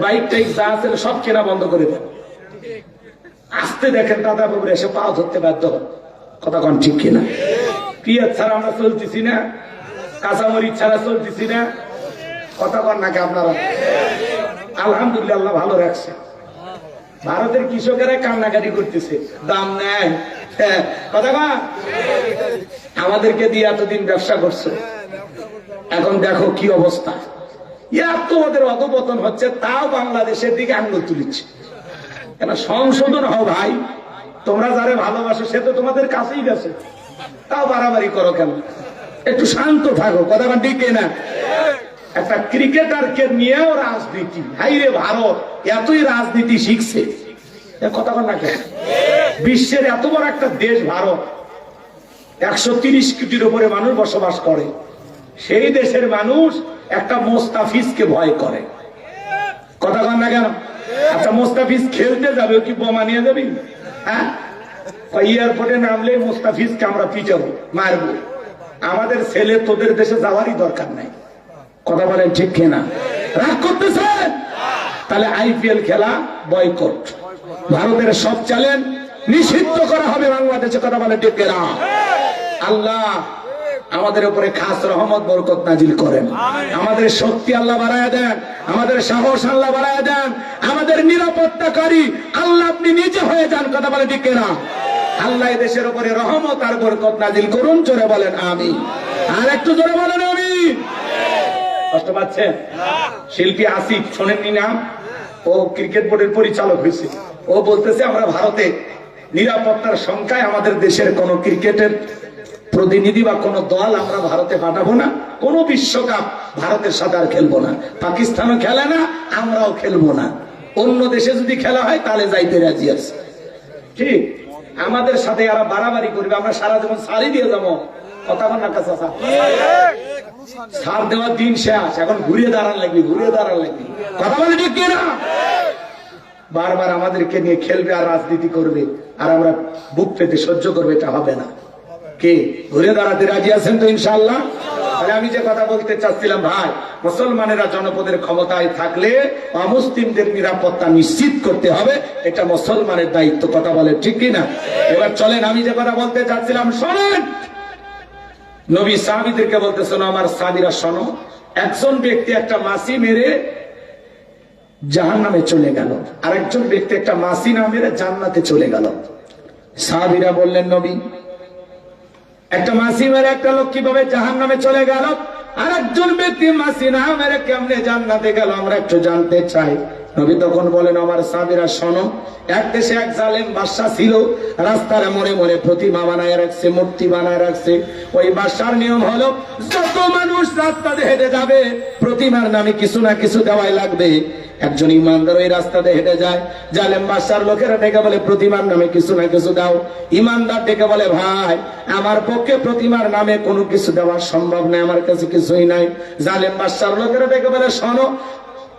বাইক টাইক যা আছে সব কেনা বন্ধ করে দেন। আসতে দেখেন দাদা বাবুর এসে পা ধরতে বাধ্য হন। কথা কন ঠিক কিনা? পিঁয়াজ ছাড়া আমরা চলতেছি না, কাঁচামরিচ ছাড়া চলতেছি না। কথা কন নাকি আপনারা? আলহামদুলিল্লাহ, আল্লাহ ভালো রাখছে। ভারতের কৃষকেরা কান্নাকাটি করতেছে, দাম নেয়। কথা কন। আমাদেরকে দিয়ে এতদিন ব্যবসা করছে, এখন দেখো কি অবস্থা। এত ওদের অধপতন হচ্ছে, তাও বাংলাদেশের দিকে আঙুল তুলিচ্ছে। কেন? সংশোধন হও ভাই। তোমরা যারে ভালোবাসো সে তো তোমাদের কাছেই গেছে, তাও বাড়াবাড়ি করো কেন? একটু শান্ত থাকো। কথা ঠিক না? একটা ক্রিকেটারকে নিয়েও রাজনীতি। হাই রে, ভারত এতই রাজনীতি শিখছে। কথা বল না কেন? বিশ্বের এত বড় একটা দেশ ভারত, 130 কোটির উপরে মানুষ বসবাস করে। সেই দেশের মানুষ একটা মোস্তাফিজকে ভয় করে। কথা বল না কেন? আচ্ছা, মোস্তাফিজ খেলতে যাবে, কি বোমা নিয়ে যাবি? হ্যাঁ, এয়ারপোর্টে নামলে মোস্তাফিজকে আমরা পিটাবো, মারবো। আমাদের ছেলে তোদের দেশে যাওয়ারই দরকার নাই। কথা বলেন ঠিক কিনা? রাগ করতেছেন? তাহলে আইপিএল খেলা বয়কট, ভারতের সব চ্যালেঞ্জ নিষিদ্ধ করা হবে বাংলাদেশে। কথা বলেন ঠিক কিনা? আল্লাহ আমাদের উপরে খাস রহমত বরকত নাজিল করেন, আমাদের শক্তি আল্লাহ বাড়ায় দেন, আমাদের সাহস আল্লাহ বাড়ায় দেন, আমাদের নিরাপত্তাকারী আল্লাহ আপনি নিজে হয়ে যান। কথা বলে ঠিক না? আল্লাহ দেশের উপরে রহমত আর বরকত নাজিল করুন। জোরে বলেন আমিন। আর একটু জোরে বলেন আমিন। কষ্ট পাচ্ছেন? শিল্পী আসিফ শোনেননি নাম? ও ক্রিকেট বোর্ডের পরিচালক হয়েছে। ও বলতেছে আমরা ভারতে নিরাপত্তার সংখ্যায় আমাদের দেশের কোন ক্রিকেটের প্রতিনিধি বা কোন দল আমরা ভারতে পাঠাবো না, কোন বিশ্বকাপ ভারতের সাথে আর খেলবো না, পাকিস্তানও খেলে না, আমরাও খেলবো না। অন্য দেশে যদি খেলা হয় তাহলে যাইতে রাজি আছে। ঠিক আমাদের সাথে এরা বাড়াবাড়ি করবে, আমরা সারা জীবন সারি দিয়ে যাবো। কথা বল না কাছে ছাড় দেওয়ার দিন শেষ, এখন ঘুরে দাঁড়ান লাগবে, ঘুরে দাঁড়ান লাগবে। কথা বলে ঠিক কিনা? বারবার আমাদেরকে নিয়ে খেলবে আর রাজনীতি করবে, আর আমরা বুক পেতে সহ্য করবে, এটা হবে না। কে ঘুরে দাঁড়াতে রাজি আছেন তো ইনশাআল্লাহ? তাহলে আমি যে কথা বলতে চাচ্ছিলাম, ভাই মুসলমানেরা জনপদের ক্ষমতায় থাকলে অমুসলিমদের নিরাপত্তা নিশ্চিত করতে হবে, এটা মুসলমানের দায়িত্ব। কথা বলে ঠিক কিনা? এবার চলেন আমি যে কথা বলতে চাচ্ছিলাম শোনেন। নবী সাহাবীদেরকে বলতে, শোনো আমার সাহাবীরা শোনো, একজন ব্যক্তি একটা মাছি মেরে জাহান্নামে চলে গেল, আর একজন ব্যক্তি একটা মাছি না মেরে জান্নাতে চলে গেল। সাহাবীরা বললেন, নবী একটা মাছি মেরে একটা লোক কিভাবে জাহান্নামে চলে গেল, আর একজন ব্যক্তি মাছি না মেরে কেমনে জান্নাতে গেল, আমরা একটু জানতে চাই। নবী তখন বলেন, আমার সাহাবীরা শোনো, এক দেশে এক জালেম বাদশা ছিল, রাস্তার মোড়ে মোড়ে প্রতিমা বানায় রাখছে, মূর্তি বানায় রাখছে। ওই বাদশার নিয়ম হলো যত মানুষ রাস্তাতে হেঁটে যাবে প্রতিমার নামে কিছু না কিছু দেওয়াই লাগবে। একজন ইমানদার ওই রাস্তাতে হেঁটে যায়, জালেম বাদশার লোকেরা ডেকে বলে প্রতিমার নামে কিছু না কিছু দাও। ইমানদার ডেকে বলে, ভাই আমার পক্ষে প্রতিমার নামে কোনো কিছু দেওয়া সম্ভব নয়, আমার কাছে কিছুই নাই। জালেম বাদশার লোকেরা ডেকে বলে, শোনো,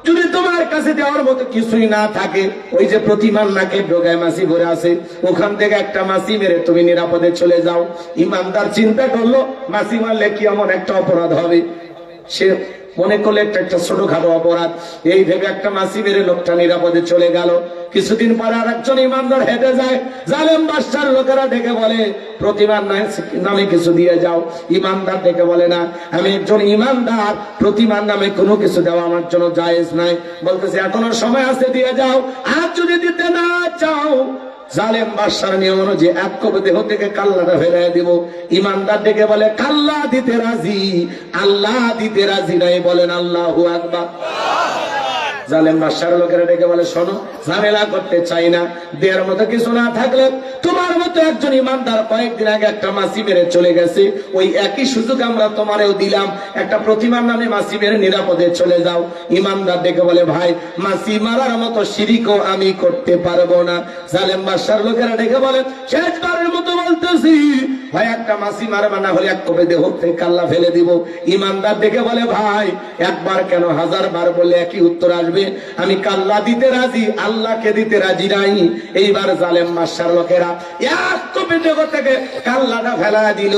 যদি তোমার কাছে দেওয়ার মতো কিছুই না থাকে, ওই যে প্রতিমার নাকে ডোগায় মাছি ভরে আছে, ওখান থেকে একটা মাছি মেরে তুমি নিরাপদে চলে যাও। ইমানদার চিন্তা করলো, মাছি মারলে কি এমন একটা অপরাধ হবে? সে মনে করলে একটা ছোটখাটো অপরাধ, এই ভেবে একটা মাছি মেরে লোকটা নিরাপদে চলে গেল। কিছুদিন পরে আর একজন ইমানদার হেঁটে যায়, জালেম বাদশার লোকেরা ডেকে বলে প্রতিমার নামে কিছু দিয়ে যাও। ইমানদার ডেকে বলে, না আমি একজন ইমানদার, প্রতিমার নামে কোনো কিছু দেওয়া আমার জন্য জায়েজ নাই। বলতেছে এখনো সময় আছে, দিয়ে যাও। আর যদি দিতে না চাও, জালেম বাদশার নিয়ম অনুযায়ী এক কবে দেহ থেকে কাল্লাটা ফেরাই দিব। ইমানদার ডেকে বলে, কাল্লা দিতে রাজি, আল্লাহ দিতে রাজি নাই, বলেন আল্লাহু আকবার। জালেম বাদশার লোকেরা ডেকে বলে, শোনো, ঝামেলা করতে চাই না, দেওয়ার মতো কিছু না থাকলে তোমার মতো একজন ইমানদার কয়েকদিন আগে একটা মাছি মেরে চলে গেছে, ওই একই সুযোগ আমরা তোমারেও দিলাম, একটা প্রতিমার নামে মাছি মেরে নিরাপদে চলে যাও। ইমানদার ডেকে বলে, ভাই মাছি মারার মতো শিরকও আমি করতে পারবো না। জালেম বাদশার লোকেরা ডেকে বলে, শেষবারের মতো বলতেছি, ভাই একটা মাছি মারবা, না হলে এক কবে দেহ থেকে কাল্লা ফেলে দিব। ইমানদার ডেকে বলে, ভাই একবার কেন 1000 বার বলে একই উত্তর আসবে, আমি কাল্লা দিতে রাজি, আল্লাহকে দিতে রাজি নাই। এইবার জালেম বাদশার লোকেরা এক কবে দেহ থেকে কাল্লাটা ফেলা দিল।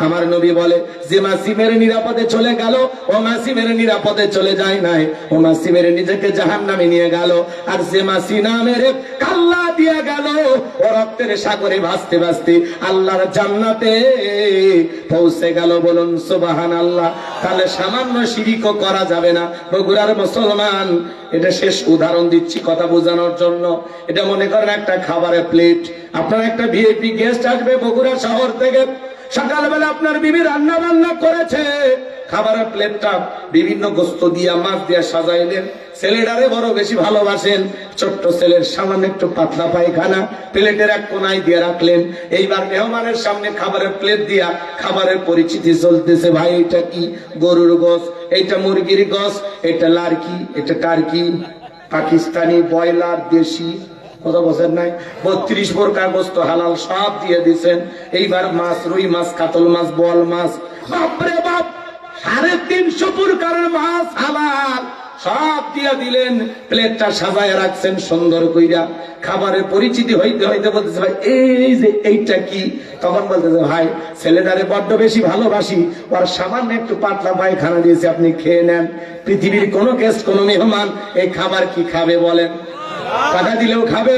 আমার নবী বলে, যে মাছি মেরে নিরাপদে চলে গেল, ও মাছি মেরে নিরাপদে চলে যায় নাই, ও মাছি মেরে নিজেকে জাহান্নামে নিয়ে গেল। আর যে মাছি না মেরে কাল্লা দিয়ে গেল, ও রক্তের সাগরে ভাসতে ভাসতে আল্লাহর জান্নাতে পৌঁছে গেল। বলুন সুবহানাল্লাহ। তাহলে সামান্য শিরকও করা যাবে না। বগুড়ার মুসলমান, এটা শেষ উদাহরণ দিচ্ছি কথা বোঝানোর জন্য। এটা মনে করেন একটা খাবারের প্লেট, আপনার একটা ভিআইপি গেস্ট আসবে বগুড়া শহর থেকে, সকালবেলা আপনার বিবি রান্না বান্না করেছে, খাবারের প্লেটটা বিভিন্ন গোস্ত দিয়া মাছ দিয়া সাজাইলেন। ছেলেটারে বড় বেশি ভালোবাসেন, ছোট্ট ছেলের সামান্য একটু পাতলা পায়খানা প্লেটের এক কোনায় দিয়ে রাখলেন। এইবার মেহমানের সামনে খাবারের প্লেট দিয়া খাবারের পরিচিতি চলতেছে। ভাই এটা কি? গরুর গোস, এইটা মুরগির গোস, এটা লার্কি, এটা টার্কি, পাকিস্তানি, ব্রয়লার, দেশি, কথা বলছেন নাই, 32 প্রকার গোস্ত হালাল সব দিয়ে দিচ্ছেন। এইবার মাছ, রুই মাছ, কাতল মাছ, বোয়াল মাছ, বাপরে বাপ, 350 প্রকারের মাছ হালাল সব দিয়ে দিলেন। প্লেটটা সাজায় রাখছেন সুন্দর কইরা। খাবারের পরিচিতি হইতে হইতে বলতেছে, ভাই এই যে এইটা কি? তখন বলতেছে, ভাই ছেলেটারে বড্ড বেশি ভালোবাসি, ওর সামান্য একটু পাতলা পায়খানা দিয়েছে, আপনি খেয়ে নেন। পৃথিবীর কোন গেস্ট, কোন মেহমান এই খাবার কি খাবে বলেন? টাকা দিলেও খাবে,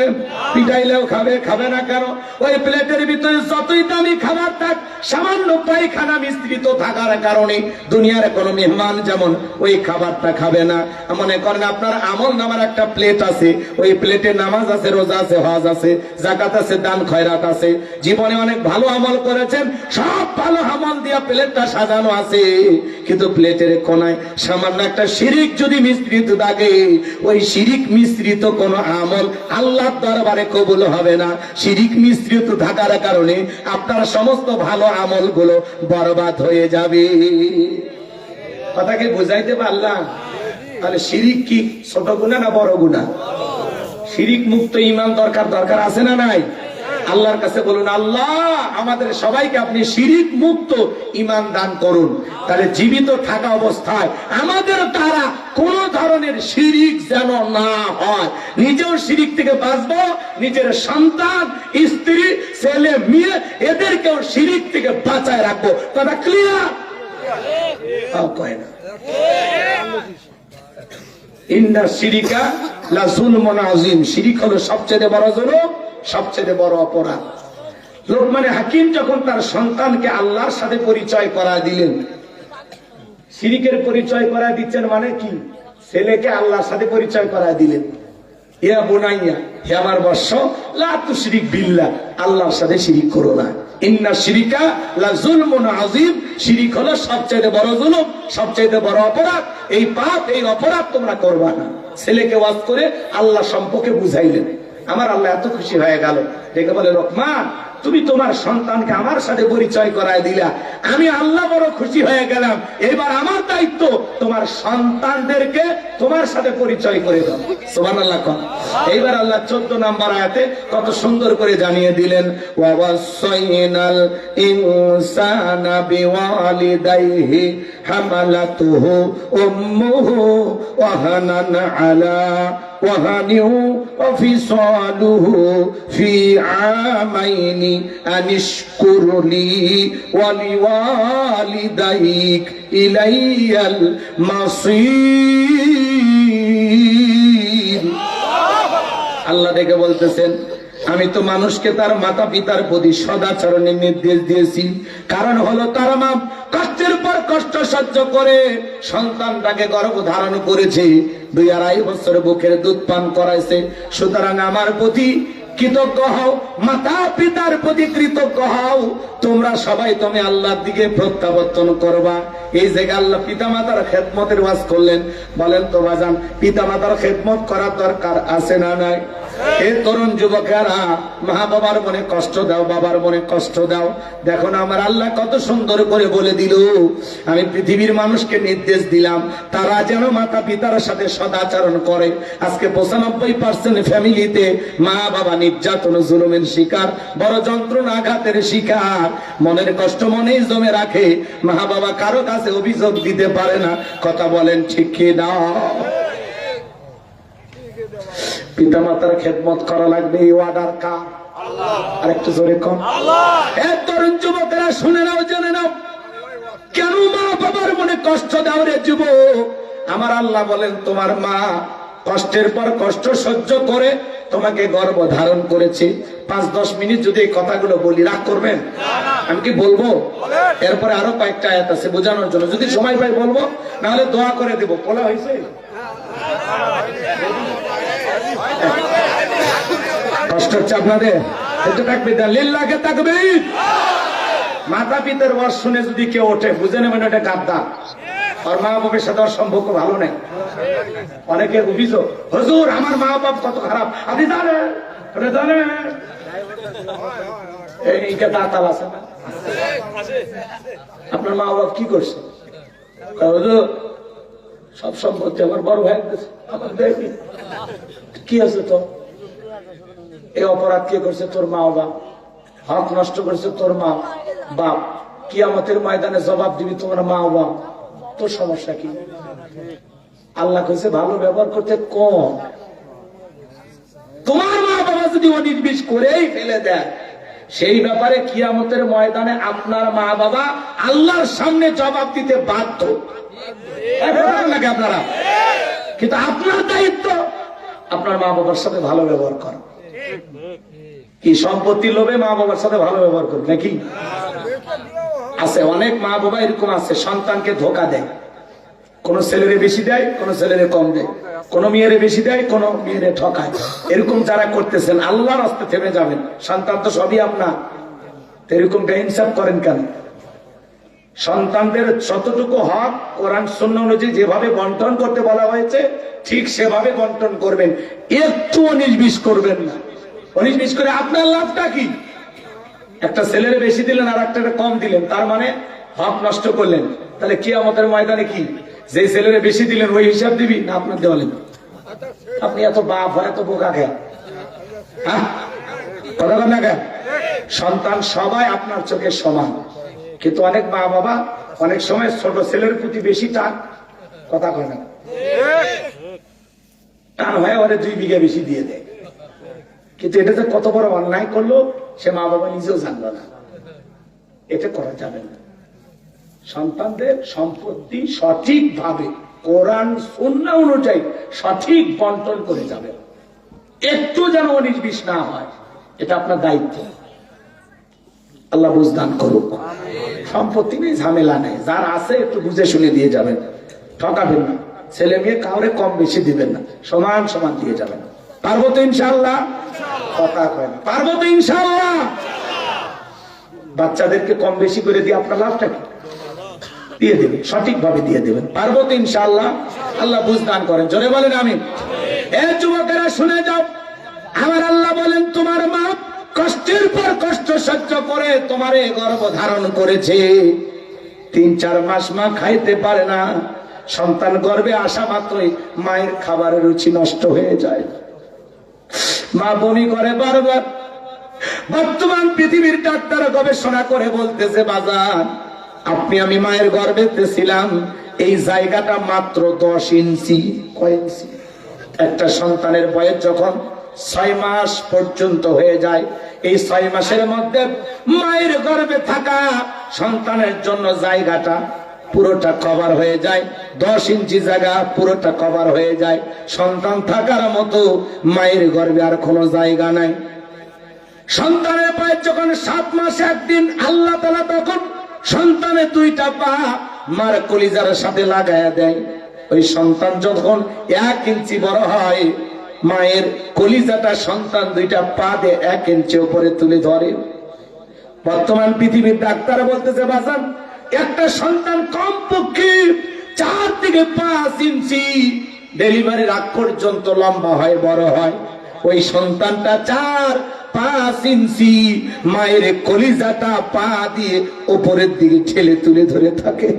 পিটাইলেও খাবে। খাবে না কেন? ওই প্লেটের ভিতরে যতই দামি খাবার থাক, সামান্য পায়খানা মিশ্রিত থাকার কারণে দুনিয়ার কোনো মেহমান যেমন ওই খাবারটা খাবে না। মনে করেন আপনার আমল নামার একটা প্লেট আছে, ওই প্লেটে নামাজ আছে, রোজা আছে, হজ আছে, যাকাত আছে, দান খয়রাত আছে, জীবনে অনেক ভালো আমল করেছেন, সব ভালো আমল দিয়া প্লেটটা সাজানো আছে, কিন্তু প্লেটের কোনায় সামান্য একটা শিরিক যদি মিশ্রিত থাকে, ওই শিরিক মিশ্রিত কোন আমল আল্লাহর দরবারে কবুল হবে না। শিরিক মিশ্রিত থাকার কারণে আপনার সমস্ত ভালো আমলগুলো বরবাদ হয়ে যাবে। কথা কি বুঝাইতে পারলাম? তাহলে শিরিক কি ছোট গুনাহ না বড় গুনাহ? শিরিক মুক্ত ঈমান দরকার আছে না নাই? আল্লাহর কাছে বলুন, আল্লাহ আমাদের সবাইকে আপনি শিরিক মুক্ত ঈমান দান করুন। তাহলে জীবিত থাকা অবস্থায় আমাদের দ্বারা কোন ধরনের শিরিক যেন না হয়, নিজেও শিরিক থেকে বাঁচবো, নিজের সন্তান, স্ত্রী, ছেলে, মেয়ে এদেরকেও শিরিক থেকে বাঁচায় রাখবো। কথা ক্লিয়ার? কয় না ইন্না শিরিকা লা যুলমুন আযীম, শিরিক হলো সবচেয়ে বড় জুলুম, সবচেয়ে বড় অপরাধ। লোকমান হাকিম যখন তার সন্তানকে আল্লাহর সাথে পরিচয় করা দিলেন, শিরিকের পরিচয় করা দিচ্ছেন মানে কি? ছেলেকে আল্লাহর সাথে পরিচয় করা দিলেন। ইয়া বুনাইয়া, হে আমার বৎস, লা তুশরিক বিল্লাহ, আল্লাহর সাথে শিরিক করো না। ইন্না শিরিকা লা যুলমুন আযীম, শিরিক হলো সবচেয়ে বড় জুলুম, সবচেয়ে বড় অপরাধ। এই পাপ, এই অপরাধ তোমরা করবা না। ছেলেকে ওয়াজ করে আল্লাহ সম্পর্কে বুঝাইলেন। আমার আল্লাহ এত খুশি হয়ে গেল, দেখে বলে, রহমান তুমি তোমার সন্তানকে আমার সাথে পরিচয় করায় দিলা, আমি আল্লাহ বড় খুশি হয়ে গেলাম। এবার আমার দায়িত্ব তোমার সন্তানদেরকে তোমার সাথে পরিচয় করে দাও। সুবহানাল্লাহ। এইবার আল্লাহ 14 নম্বর আয়াতে কত সুন্দর করে জানিয়ে দিলেন, ওয়াসাইনাল ইনসানা বিওয়ালিদাইহি হামালাতুহু উম্মুহু ওয়াহানান আলা ওয়াহানিউ ওয়াফিসালুহু ফি আমাইনি আনিশকুরলি ওয়ালিওয়ালিদাইক ইলাইয়াল মাসির। আল্লাহ দেখে বলতেছেন, আমি তো মানুষকে তার মাতা পিতার প্রতি সদাচরণের নির্দেশ দিয়েছি। কারণ হলো তার মা কষ্টের পর কষ্ট সহ্য করে সন্তানটাকে গর্ভ ধারণ করেছে, 2-2.5 বছর বুকের দুধ পান করাইছে। সুতরাং আমার প্রতি কৃতজ্ঞ হও, মাতা পিতার প্রতি কৃতজ্ঞ হও। তোমরা সবাই তুমি আল্লাহর দিকে প্রত্যাবর্তন করবা। এই জায়গায় আল্লাহ পিতা মাতার খেদমতের ওয়াজ করলেন। বলেন তো বাজান, পিতা মাতার খেদমত করার দরকার আছে না নাই? এ তরুণ যুবকেরা, মা বাবার মনে কষ্ট দাও, বাবার মনে কষ্ট দাও। দেখো না আমার আল্লাহ কত সুন্দর করে বলে দিল, আমি পৃথিবীর মানুষকে নির্দেশ দিলাম তারা যেন মাতা পিতার সাথে সদাচরণ করে। আজকে 95% ফ্যামিলিতে মা বাবা নির্যাতন জুলুমের শিকার, বড় যন্ত্রণা আঘাতের শিকার, মনের কষ্ট মনেই জমে রাখে, মা বাবা কারো কাছে অভিযোগ দিতে পারে না। কথা বলেন ঠিক কি না? পিতা মাতার খেদমত করা লাগবে, এই অর্ডার কার? আর একটু জোরে কম। তরুণ যুবকেরা শুনে নাও, জেনে নাও, কেন মা বাবার মনে কষ্ট দাও রে যুবক? আমার আল্লাহ বলেন, তোমার মা কষ্টের পর কষ্ট সহ্য করে তোমাকে গর্ভ ধারণ করেছে। 5-10 মিনিট যদি এই কথাগুলো বলি, রাগ করবেন? আমি কি বলবো? এরপরে আরো কয়েকটা আয়াত আছে বোঝানোর জন্য, যদি সময় পাই বলবো, না হলে দোয়া করে দেবো। বলা হয়েছে? কষ্ট হচ্ছে আপনাদের? একটু তাকবীর দেন, লিল্লাহে তাকবীর। মাতা পিতার ওয়াজ শুনে যদি কেউ ওঠে, বুঝে নেবেন এটা গাদ্দার। আর মা বাবার সাথে ওর সম্পর্ক ভালো নেই। অনেকে অভিযোগ, হুজুর আমার মা বাপ কত খারাপ, আপনি জানেন? এইটা দাঁতাল আছে না? আপনার মা বাপ কি করছে? হুজুর সব সম্পত্তি আমার বড় ভাই আমার দেয়নি। কি আছে তো? এই অপরাধ কে করছে? তোর মা বাপ। হক নষ্ট করেছে তোর মা বাপ। কিয়ামতের ময়দানে জবাব দিবি তোমার মা বাপ। তোর সমস্যা কি? আল্লাহ কইছে ভালো ব্যবহার করতে কম। তোমার মা বাবা যদি অনির্বিষ করেই ফেলে দেয়, সেই ব্যাপারে কিয়ামতের ময়দানে আপনার মা বাবা আল্লাহর সামনে জবাব দিতে বাধ্য। নাকি আপনারা? কিন্তু আপনার দায়িত্ব আপনার মা বাবার সাথে ভালো ব্যবহার করেন। কি সম্পত্তির লোভে মা বাবার সাথে ভালো ব্যবহার করবে নাকি? আছে অনেক মা বাবা এরকম আছে, সন্তানকে ধোকা দেয়। কোন ছেলেরে বেশি দেয়, কোন ছেলেরে কম দেয়, কোন মেয়েরে বেশি দেয়, কোন মেয়েরে ঠকায়। এরকম যারা করতেছেন আল্লাহর রাস্তায় থেমে যাবেন। সন্তান তো সবই আপনার, এরকমটা ইনসাফ করেন কেন? সন্তানদের যতটুকু হক কোরআন সুন্নাহ অনুযায়ী যেভাবে বন্টন করতে বলা হয়েছে ঠিক সেভাবে বন্টন করবেন, একটু 19-20 করবেন না। 19-20 করে আপনার লাভটা কি? একটা ছেলেরে বেশি দিলেন আর একটা কম দিলেন, তার মানে হক নষ্ট করলেন। তাহলে কিয়ামতের ময়দানে কি যে ছেলেরে বেশি দিলেন ওই হিসাব দিবি না আপনার দেওয়ালেন? আপনি এত বাপ হয় এত বোকা খেয়ে কথা বল না কেন? সন্তান সবাই আপনার চোখে সমান, কিন্তু অনেক মা বাবা অনেক সময় ছোট ছেলের প্রতি বেশি টান কথা কয় না, টান হয় ওরে 2 বিঘা বেশি দিয়ে দেয়। কিন্তু এটা যে কত বড় অন্যায় করলো সে মা বাবা নিজেও জানলো না। এটা করা যাবে না। সন্তানদের সম্পত্তি সঠিকভাবে কোরআন সুন্নাহ অনুযায়ী সঠিক বন্টন করে যাবে, একটু যেন 19-20 না হয়। এটা আপনার দায়িত্ব। আল্লাহ বুঝদান করুক। সম্পত্তি নেই, ঝামেলা নেই, যার আছে একটু বুঝে শুনে দিয়ে যাবেন, ঠকাবেন না। ছেলে মেয়ে কাউরে কম বেশি দিবেন না, সমান সমান দিয়ে যাবেন। পারবো তো ইনশাআল্লাহ? কথা কয় না, পারবো তো ইনশাআল্লাহ? বাচ্চাদেরকে কম বেশি করে দিয়ে আপনার লাভটা কি? দিয়ে দেবেন, সঠিকভাবে দিয়ে দেবেন। পারবো তো ইনশাআল্লাহ? আল্লাহ বুঝদান করেন, জোরে বলেন আমিন। এ যুবকেরা শুনে যাও, আমার আল্লাহ বলেন তোমার মা কষ্টের পর কষ্ট সহ্য করে তোমারে গর্ভ ধারণ করেছে। 3-4 মাস মা খাইতে পারে না, সন্তান গর্ভে আসা মাত্রই মায়ের খাবারের রুচি নষ্ট হয়ে যায়, মা বমি করে বারবার। বর্তমান পৃথিবীর ডাক্তার গবেষণা করে বলতেছে বাজার, আপনি আমি মায়ের গর্ভেতে ছিলাম, এই জায়গাটা মাত্র 10 ইঞ্চি। কয় ইঞ্চি? একটা সন্তানের বয়স যখন 6 মাস পর্যন্ত হয়ে যায়, এই 6 মাসের মধ্যে মায়ের গর্ভে থাকা সন্তানের জন্য জায়গাটা পুরোটা কভার হয়ে যায়। 10 ইঞ্চি জায়গা পুরোটা কভার হয়ে যায়। সন্তান থাকার মতো মায়ের গর্ভে আর কোনো জায়গা নাই। সন্তানের বয়স যখন 7 মাস 1 দিন, আল্লাহ তাআলা তখন সন্তানের 2টা পা মার কলিজার সাথে লাগায়া দেয়। ওই সন্তান যখন 1 ইঞ্চি বড় হয়, মায়ের কলিজাটা সন্তান 2টা পা দিয়ে 1 ইঞ্চি উপরে তুলে ধরে। বর্তমান পৃথিবীর ডাক্তার বলতেছে বাজান, একটা সন্তান কমপক্ষে 4 থেকে 5 ইঞ্চি ডেলিভারির আগ পর্যন্ত লম্বা হয়, বড় হয়। ওই সন্তানটা 4-5 ইঞ্চি মায়ের কলিজাটা পা দিয়ে উপরের দিকে ঠেলে তুলে ধরে থাকে।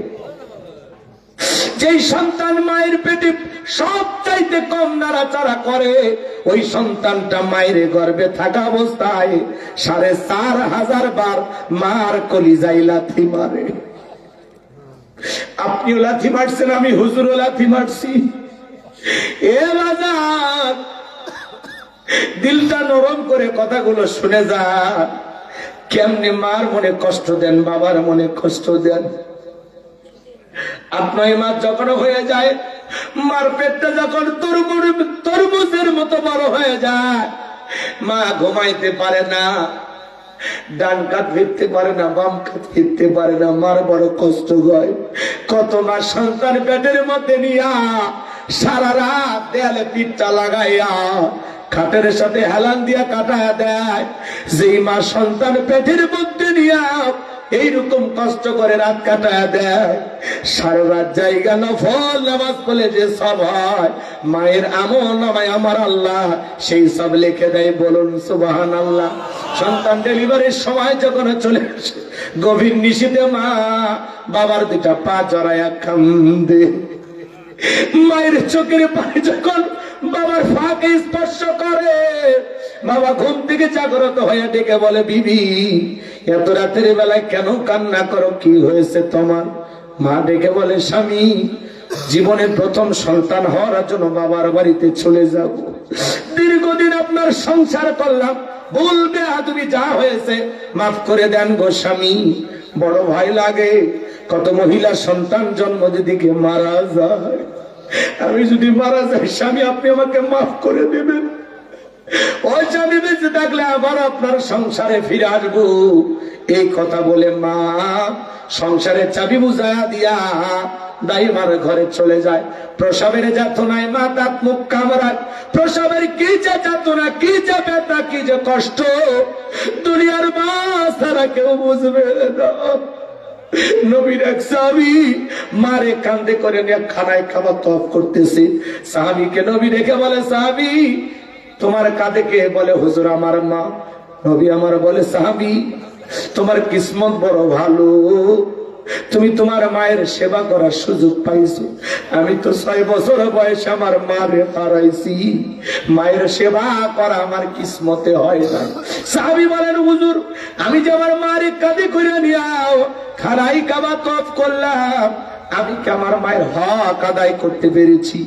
যেই সন্তান মায়ের পেটে সব চাইতে কম নাড়াচাড়া করে, ওই সন্তানটা মায়ের গর্ভে থাকা অবস্থায় 4500 বার মার কলিজায় লাথি মারে। আপনিও লাথি মারছেন, আমি হুজুরও লাথি মারছি। এ বাজার, দিলটা নরম করে কথাগুলো শুনে যা। কেমনে মার মনে কষ্ট দেন, বাবার মনে কষ্ট দেন। 8-9 মাস যখন হয়ে যায়, মার পেটটা যখন তরমুজের মতো বড় হয়ে যায়, মা ঘুমাইতে পারে না, ডান কাত ফিরতে পারে না, বাম কাত ফিরতে পারে না, মার বড় কষ্ট হয়। কত মাস সন্তান পেটের মধ্যে নিয়া সারা রাত দেয়ালে পিঠটা লাগাইয়া খাটের সাথে হেলান দিয়া কাটায়া দেয়। যেই মা সন্তান পেটের মধ্যে নিয়া এইরকম কষ্ট করে রাত কাটায়া দেয়, সারা রাত জায়গা নফল নামাজ পড়লে যে সব হয়, মায়ের আমল নামায় আমার আল্লাহ সেই সব লিখে দেয়। বলুন সুবহানাল্লাহ। সন্তান ডেলিভারির সময় যখন চলে আসে, গভীর নিশীথে মা বাবার 2টা পা জড়াইয়া কান্দে। মায়ের চোখের পানি যখন বাবার ফাঁকে স্পর্শ করে, বাবা ঘুম থেকে জাগ্রত হয়ে ডেকে বলে, বিবি এত রাতের বেলায় কেন কান্না করো, কি হয়েছে তোমার? মা ডেকে বলে, স্বামী জীবনের প্রথম সন্তান হওয়ার জন্য বাবার বাড়িতে চলে যাব। দীর্ঘদিন আপনার সংসার করলাম, বলবে তুমি যা হয়েছে মাফ করে দেন গো স্বামী। বড় ভয় লাগে, কত মহিলা সন্তান জন্ম দিদিকে মারা যায়। আমি যদি মারা যাই স্বামী আপনি আমাকে মাফ করে দেবেন। ওই স্বামী বেঁচে থাকলে আবার আপনার সংসারে ফিরে আসবো। এই কথা বলে মা সংসারের চাবি বুঝায়া দিয়া দাইমার ঘরে চলে যায়। প্রসবের যাতনায় মা দাঁত মুখ কামড়ায়। প্রসবের কি যে যাতনা, কি যে ব্যথা, কি যে কষ্ট, দুনিয়ার মা ছাড়া কেউ বুঝবে না। নবীর এক সাহাবী মারে কান্দে করে নিয়ে খানায় খাবার তফ করতেছে। সাহাবীকে নবী দেখে বলে, সাহাবী তোমার কাঁদে কে? বলে, হুজুর আমার মা। নবী আমার বলে, সাহাবী তোমার কিসমত বড় ভালো, তুমি তোমার মায়ের সেবা করার সুযোগ পাইছো। আমি তো 6 বছর বয়সে আমার মারে হারাইছি, মায়ের সেবা করা আমার কিসমতে হয় না। সাহাবী বলেন, হুজুর আমি যে আমার মারে কাঁধে করে নিয়াও খানাই কাবা তফ করলাম, আমি কি আমার মায়ের হক আদায় করতে পেরেছি?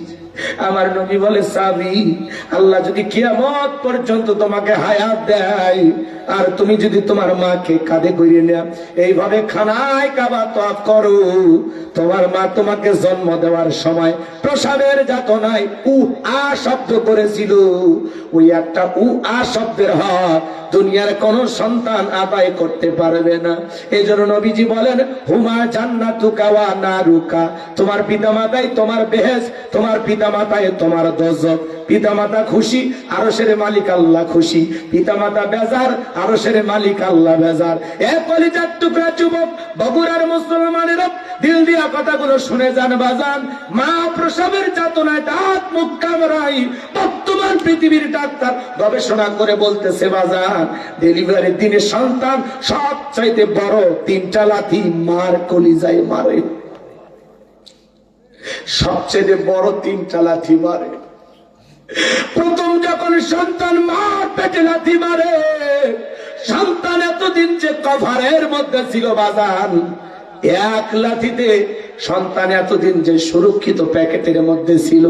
আমার নবী বলে, সাহাবী আল্লাহ যদি কিয়ামত পর্যন্ত তোমাকে হায়াত দেয় আর তুমি যদি তোমার মাকে কাঁধে করে নেয়া এইভাবে খানায় কাবা তওয়াফ করো, তোমার মা তোমাকে জন্ম দেওয়ার সময় প্রসাবের যাতনায় আ শব্দ করেছিল, ওই একটা আ শব্দের হক দুনিয়ার কোন সন্তান আদায় করতে পারবে না। এজন্য নবীজি বলেন, হুমা জান্নাতুকা ওয়া নারুকা, তোমার পিতামাতাই তোমার বেহেশত, তোমার পিতামাতায় তোমার দোজখ। পিতামাতা খুশি, আরশের মালিক আল্লাহ খুশি। পিতামাতা বেজার, আরশের মালিক আল্লাহ বেজার। এ কলিজার টুকরা যুবক, বগুড়ার মুসলমানেরা দিল দিয়া কথাগুলো শুনে যান বাজান। মা প্রসবের যাতনায় দাঁত মুখ কামড়ায়। বর্তমান পৃথিবীর ডাক্তার গবেষণা করে বলতেছে বাজান, ডেলিভারির দিনে সন্তান সবচাইতে বড় 3টা লাথি মার কলিজায় মারে। সবচেয়ে বড় 3টা লাথি মারে। প্রথম যখন সন্তান মার পেটে লাথি মারে, সন্তান এতদিন যে কভারের মধ্যে ছিল বাজান, এক লাথিতে সন্তান এতদিন যে সুরক্ষিত প্যাকেটের মধ্যে ছিল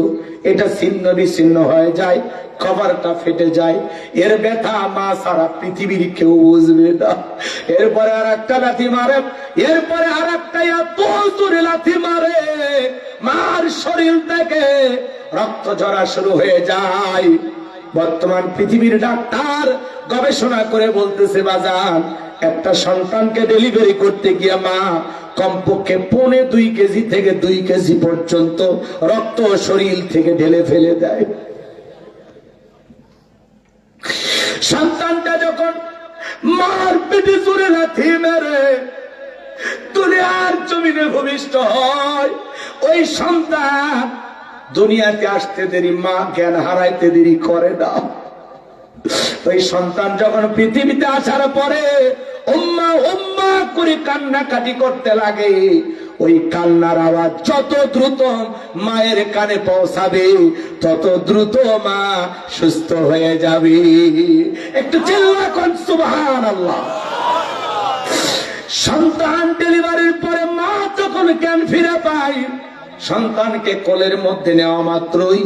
এটা ছিন্ন বিচ্ছিন্ন হয়ে যায়, কভারটা ফেটে যায়। এর ব্যথা মা সারা পৃথিবীর কেউ বুঝবে না। এরপরে আর একটা লাথি মারে, এরপরে আর একটা এত জোরে লাথি মারে, মার শরীর থেকে রক্ত ঝরা শুরু হয়ে যায়। বর্তমান পৃথিবীর ডাক্তার গবেষণা করে বলতেছে বাজান, একটা সন্তানকে ডেলিভারি করতে গিয়ে মা কমপক্ষে 2.25 কেজি থেকে 2 কেজি পর্যন্ত রক্ত শরীর থেকে ঢেলে ফেলে দেয়। সন্তানটা যখন মার পেটে জোরে লাথি মেরে দুনিয়ার জমিনে ভূমিষ্ঠ হয়, ওই সন্তান দুনিয়াতে আসতে দেরি, মা জ্ঞান হারাইতে দেরি করে না। ওই সন্তান যখন পৃথিবীতে আসার পরে উম্মা উম্মা করে কান্নাকাটি করতে লাগে, ওই কান্নার আওয়াজ যত দ্রুত মায়ের কানে পৌঁছাবে তত দ্রুত মা সুস্থ হয়ে যাবে। একটু চিল্লা কোন সুবহানাল্লাহ। সন্তান ডেলিভারির পরে মা যখন জ্ঞান ফিরে পায়, সন্তানকে কোলের মধ্যে নেওয়া মাত্রই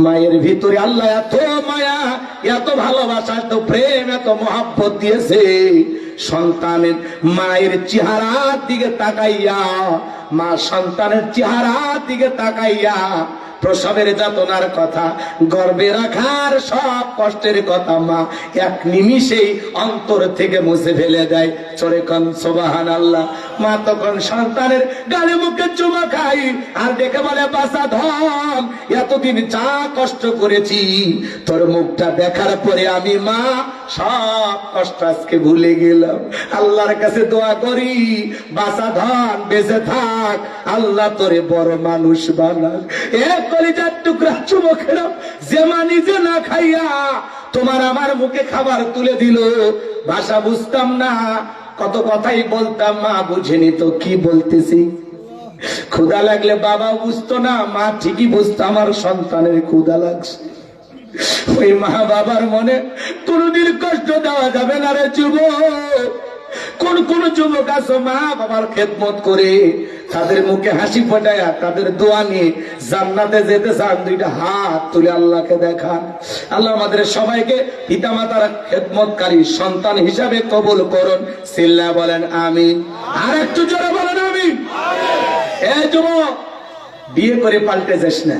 মায়ের ভিতরে আল্লাহ এত মায়া, এত ভালোবাসা, এত প্রেম, এত মহব্বত দিয়েছে। সন্তানের মায়ের চেহারার দিকে তাকাইয়া, মা সন্তানের চেহারার দিকে তাকাইয়া প্রসবের যাতনার কথা, গর্বে রাখার সব কষ্টের কথা মা এক নিমিষেই অন্তর থেকে মুছে ফেলে দেয়। চলে কোন সুবহানাল্লাহ। মা তখন সন্তানের গালে মুখে চুমা খাই আর দেখে বলে, বাসা ধন, এতদিন যা কষ্ট করেছি তোর মুখটা দেখার পরে আমি মা সব কষ্ট আজকে ভুলে গেলাম। আল্লাহর কাছে দোয়া করি, বাসা ধন বেঁচে থাক, আল্লাহ তোরে বড় মানুষ বানাক। কলিজার টুকরা যুবকেরা, যে মা নিজে না খাইয়া তোমার আমার মুখে খাবার তুলে দিল, ভাষা বুঝতাম না, কত কথাই বলতাম, মা বুঝেনি তো কি বলতেছি। ক্ষুধা লাগলে বাবা বুঝতো না, মা ঠিকই বুঝতো আমার সন্তানের ক্ষুধা লাগছে। ওই মা বাবার মনে কোনদিন কষ্ট দেওয়া যাবে না রে যুবক। কোন কোন যুবক আছে মা বাবার খেদমত করে তাদের মুখে হাসি ফোটায়া তাদের দোয়া নিয়ে জান্নাতে যেতে চান, 2টা হাত তুলে আল্লাহকে দেখান। আল্লাহ আমাদের সবাইকে পিতামাতার খেদমতকারী সন্তান হিসাবে কবুল করুন। সিল্লা বলেন আমিন। আর একটু জোরে বলেন আমিন। এই যুবক, বিয়ে করে পাল্টে যাস না।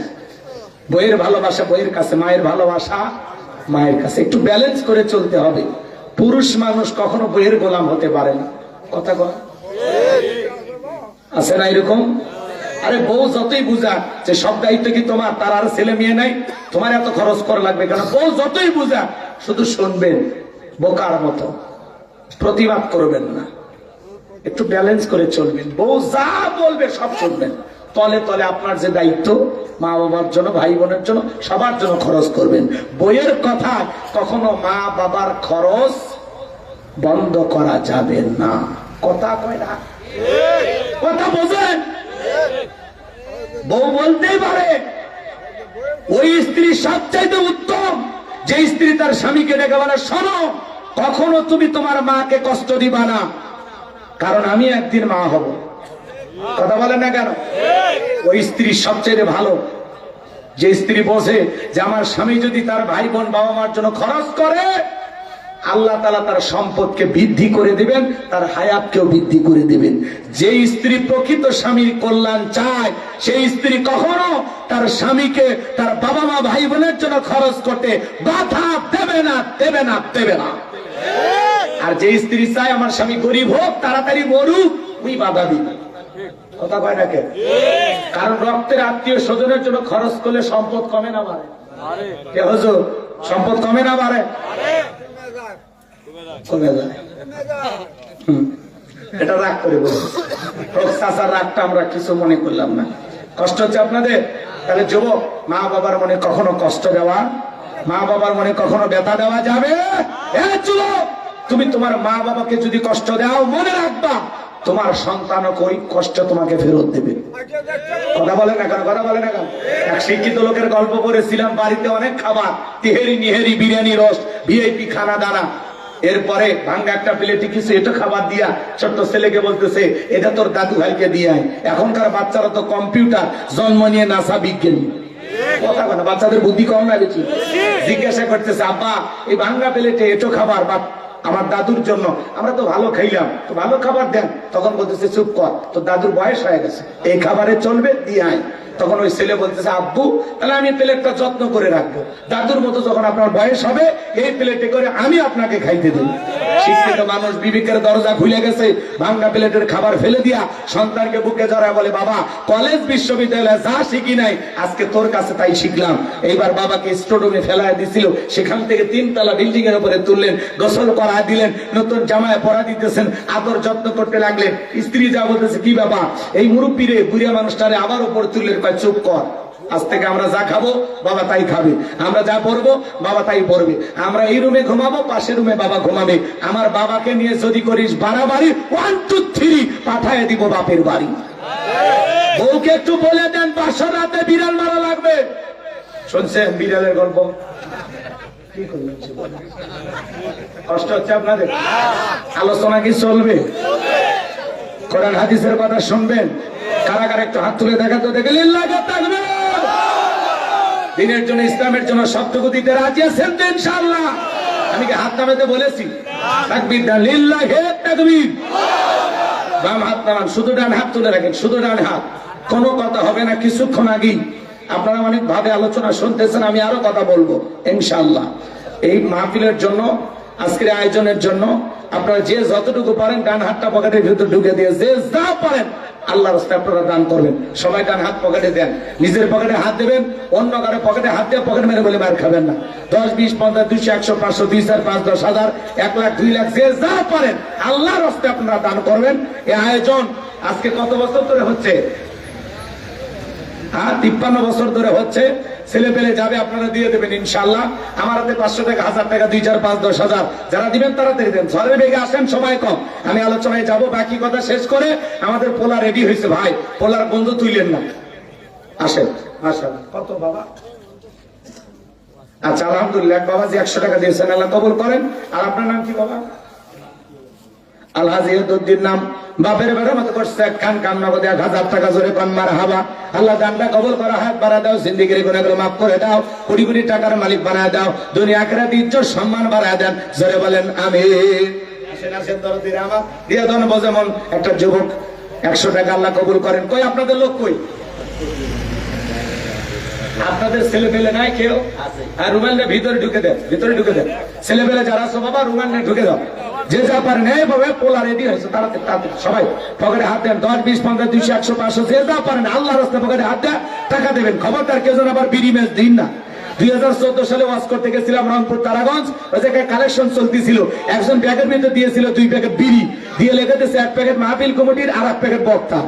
বইয়ের ভালোবাসা বইয়ের কাছে, মায়ের ভালোবাসা মায়ের কাছে। একটু ব্যালেন্স করে চলতে হবে। পুরুষ মানুষ কখনো বইয়ের গোলাম হতে পারে না। কথা কয় আছে না এরকম? আরে বউ যতই বুঝা যে সব দায়িত্ব কি তোমার, তার আর ছেলে মেয়ে নাই, তোমার এত খরচ করা লাগবে কেন? বউ যতই বুঝা, শুধু শুনবেন বোকার মতো, প্রতিবাদ করবেন না। একটু ব্যালেন্স করে চলবেন। বউ যা বলবে সব শুনবেন। তলে তলে আপনার যে দায়িত্ব, মা বাবার জন্য, ভাই বোনের জন্য, সবার জন্য খরচ করবেন। বইয়ের কথা কখনো মা বাবার খরচ বন্ধ করা যাবে না। কথা কয় না? কথা বোঝেন? বউ বলতেই পারে ওই স্ত্রী সবচাইতে উত্তম যে স্ত্রী তার স্বামীকে ডেকে বলে, শোনো, কখনো তুমি তোমার মাকে কষ্ট দিবা না, কারণ আমি একদিন মা হব। কথা বলেন না কেন? ওই স্ত্রী সবচেয়ে ভালো যে স্ত্রী বোঝে যে আমার স্বামী যদি তার ভাই বোন বাবা মার জন্য খরচ করে, আল্লাহ তাআলা তার সম্পদকে বৃদ্ধি করে দিবেন, তার হায়াতকেও বৃদ্ধি করে দিবেন। যে স্ত্রী প্রকৃত স্বামীর কল্যাণ চায়, সেই স্ত্রী কখনো তার স্বামীকে তার বাবা মা ভাই বোনের জন্য খরচ করতে বাধা দেবে না, দেবে না, দেবে না। আর যে স্ত্রী চায় আমার স্বামী গরিব হোক, তাড়াতাড়ি মরুক, ওই বাধা দিবে। কথা কয় না কে? কারণ রক্তের আত্মীয় স্বজনের জন্য খরচ করলে সম্পদ কমে না বাড়ে? কে হুজুর, সম্পদ কমে না বাড়ে? কমে যায়। এটা রাগ করে বলুন, চাচার রাগটা আমরা কিছু মনে করলাম না। কষ্ট হচ্ছে আপনাদের? তাহলে যুবক, মা বাবার মনে কখনো কষ্ট দেওয়া, মা বাবার মনে কখনো ব্যথা দেওয়া যাবে? যুবক, তুমি তোমার মা বাবাকে যদি কষ্ট দাও, মনে রাখবা তোমার সন্তানও ওই কষ্ট তোমাকে ফেরত দেবে। কথা বলে না কেন? কথা বলে না কেন? এক শিক্ষিত লোকের গল্প পড়েছিলাম, বাড়িতে অনেক খাবার, তিহেরি নিহেরি বিরিয়ানি রস ভিআইপি খানা দানা, এরপরে ভাঙ্গা একটা প্লেটে কিছু এটা খাবার দিয়া ছোট্ট ছেলেকে বলতেছে, এটা তোর দাদু ভাইকে দিয়ে আয়। এখনকার বাচ্চারা তো কম্পিউটার, জন্ম নিয়ে নাসা বিজ্ঞানী। কথা বলে, বাচ্চাদের বুদ্ধি কম না বেশি? জিজ্ঞাসা করতেছে, আব্বা এই ভাঙ্গা প্লেটে এটো খাবার বা আমার দাদুর জন্য, আমরা তো ভালো খাইলাম, তো ভালো খাবার দেন। তখন বলতেছে, চুপ কর, তো দাদুর বয়স হয়ে গেছে, এই খাবারে চলবে, দিয়ে আয়। তখন ওই ছেলে বলতেছে, আব্বু তাহলে আমি প্লেটটা যত্ন করে রাখবো, দাদুর মতো যখন আপনার বয়স হবে এই প্লেটে করে আমি আপনাকে খাইতে দেব। শিক্ষিত মানুষ বিবেকের দরজা খুলে গেছে, ভাঙ্গা প্লেটের খাবার ফেলে দিয়া সন্তানকে বুকে জড়ায় বলে, বাবা কলেজ বিশ্ববিদ্যালয়ে যা শিখি নাই আজকে তোর কাছে তাই শিখলাম। এইবার বাবাকে স্টোররুমে ফেলায় দিছিল, সেখান থেকে 3 তলা বিল্ডিং এর উপরে তুললেন, গোসল করা দিলেন, নতুন জামায় পরা দিতেছেন, আদর যত্ন করতে লাগলেন। স্ত্রী যা বলতেছে, কি বাবা এই মুরব্বীরে বুড়িয়া মানুষটারে আবার উপর তুললেন, কয় চুপ কর, আজ থেকে আমরা যা খাবো বাবা তাই খাবে, আমরা যা পড়বো বাবা তাই পড়বে, আমরা এই রুমে ঘুমাবো, পাশের রুমে বাবা ঘুমাবে। আমার বাবাকে নিয়ে যদি করিস বাড়াবাড়ি, 1 2 3 পাঠায় দিব বাপের বাড়ি। বউকে একটু বলে দেন, 500 রাতে বিড়াল মারা লাগবে। শুনছেন বিড়ালের গল্প? কি করলেন? কষ্ট হচ্ছে আপনাদের? আলোচনা কি চলবে? কোরআন হাদিসের কথা শুনবেন? কারা কারা একটু হাত তুলে দেখা তো, দেখে লিল্লাহি তাকবীর। দিনের জন্য, ইসলামের জন্য সবটুকু দিতে রাজি আছেন তো ইনশাআল্লাহ? আমি কি হাত নামাতে বলেছি? তাকবীর দেন, লিল্লাহি তাকবীর। বাম হাত নামান, শুধু ডান হাত তুলে রাখেন, শুধু ডান হাত। কোনো কথা হবে না। কিছুক্ষণ আগেই আপনারা অনেক ভাবে আলোচনা শুনতেছেন, আমি আরো কথা বলবো ইনশাআল্লাহ। এই মাহফিলের জন্য, আজকের আয়োজনের জন্য আপনারা যে যতটুকু পারেন ডান হাতটা পকেটের ভিতর ঢুকে দিয়ে যে যা পারেন আল্লাহর রাস্তায় আপনারা দান করবেন। সবাই ডান হাত পকেটে দেন, নিজের পকেটে হাত দেবেন, অন্য কারো পকেটে হাত দিয়ে পকেট মেরে বলে মার খাবেন না। 10 20 50 200 100 500 2,000 5 10,000 1 লাখ 2 লাখ যে যা পারেন আল্লাহর রাস্তায় আপনারা দান করবেন। এই আয়োজন আজকে কত বছর ধরে হচ্ছে? 53 বছর ধরে হচ্ছে। ছেলে পেলে যাবে, আপনারা দিয়ে দেবেন ইনশাআল্লাহ। আমার হাতে 500 টাকা, 1000 টাকা, 2 4 5 10,000 যারা দিবেন তাড়াতাড়ি দেন, ঝড়ের বেগে আসেন, সময় কম। আমি আলোচনায় যাব, বাকি কথা শেষ করে আমাদের পোলা রেডি হয়েছে। ভাই পোলার বন্ধু তুইলেন না, আসেন আসেন। কত বাবা? আচ্ছা আলহামদুলিল্লাহ, এক বাবাজি 100 টাকা দিয়েছেন, আল্লাহ কবুল করেন। আর আপনার নাম কি বাবা? আলহাজিউদ্দিন নাম, বাপের বেড়া মতো করছে, খান কাম নগদে 1000 টাকা জোরে পান মারহাবা। আল্লাহ দানটা কবুল করো, হাত বাড়া দাও, জিন্দেগির গুনাহগুলো মাফ করে দাও, কোটি কোটি টাকার মালিক বানায় দাও, দুনিয়া আখিরাত ইজ্জত সম্মান বাড়ায় দেন, জোরে বলেন আমিন। আসেন আসেন দরদিরা আমার, দিয়ে দেন বোঝে মন। একটা যুবক 100 টাকা আল্লাহ কবুল করেন। কই আপনাদের লোক কই? আপনাদের ছেলে পেলে নাই কেউ? আর রুমালটা ভিতরে ঢুকে দেন, ভিতরে ঢুকে দেন। ছেলে পেলে যারা আছো বাবা রুমাল নিয়ে ঢুকে দাও। যে যা পারেন এই বাবা পোলা রেডি হয়েছে তাড়াতাড়ি তাড়াতাড়ি সবাই পকেটে হাত দেন। 10 20 15 200 100 500 যে যা পারেন আল্লাহর রাস্তায় পকেটে হাত দেন, টাকা দেবেন। খবরদার কেউ যেন আবার বিড়ি ম্যাচ দিন না। 2014 সালে ওয়াজ করতে গেছিলাম রংপুর তারাগঞ্জ, ওই জায়গায় কালেকশন চলতেছিল। একজন ব্যাগের ভিতরে দিয়েছিল 2 প্যাকেট বিড়ি, দিয়ে লেগে দিয়েছে 1 প্যাকেট মাহফিল কমিটির আর 1 প্যাকেট বক্তা।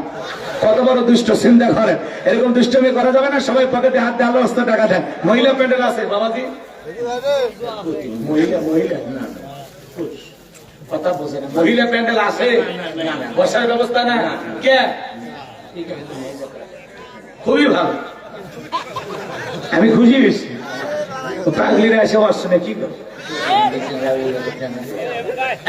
কত বড় দুষ্ট চিন্তা করেন। এরকম দুষ্টমি করা যাবে না। সবাই পকেটে হাত দিয়ে আল্লাহর রাস্তায় টাকা দেন। মহিলা প্যান্ডেল আছে বাবাজি? মহিলা মহিলা না কথা বোঝে না। মহিলা প্যান্ডেল আছে, বসার ব্যবস্থা না কে? খুবই ভালো, আমি খুশি হয়েছি। পাগলিরা এসে বসছে না কি করবে?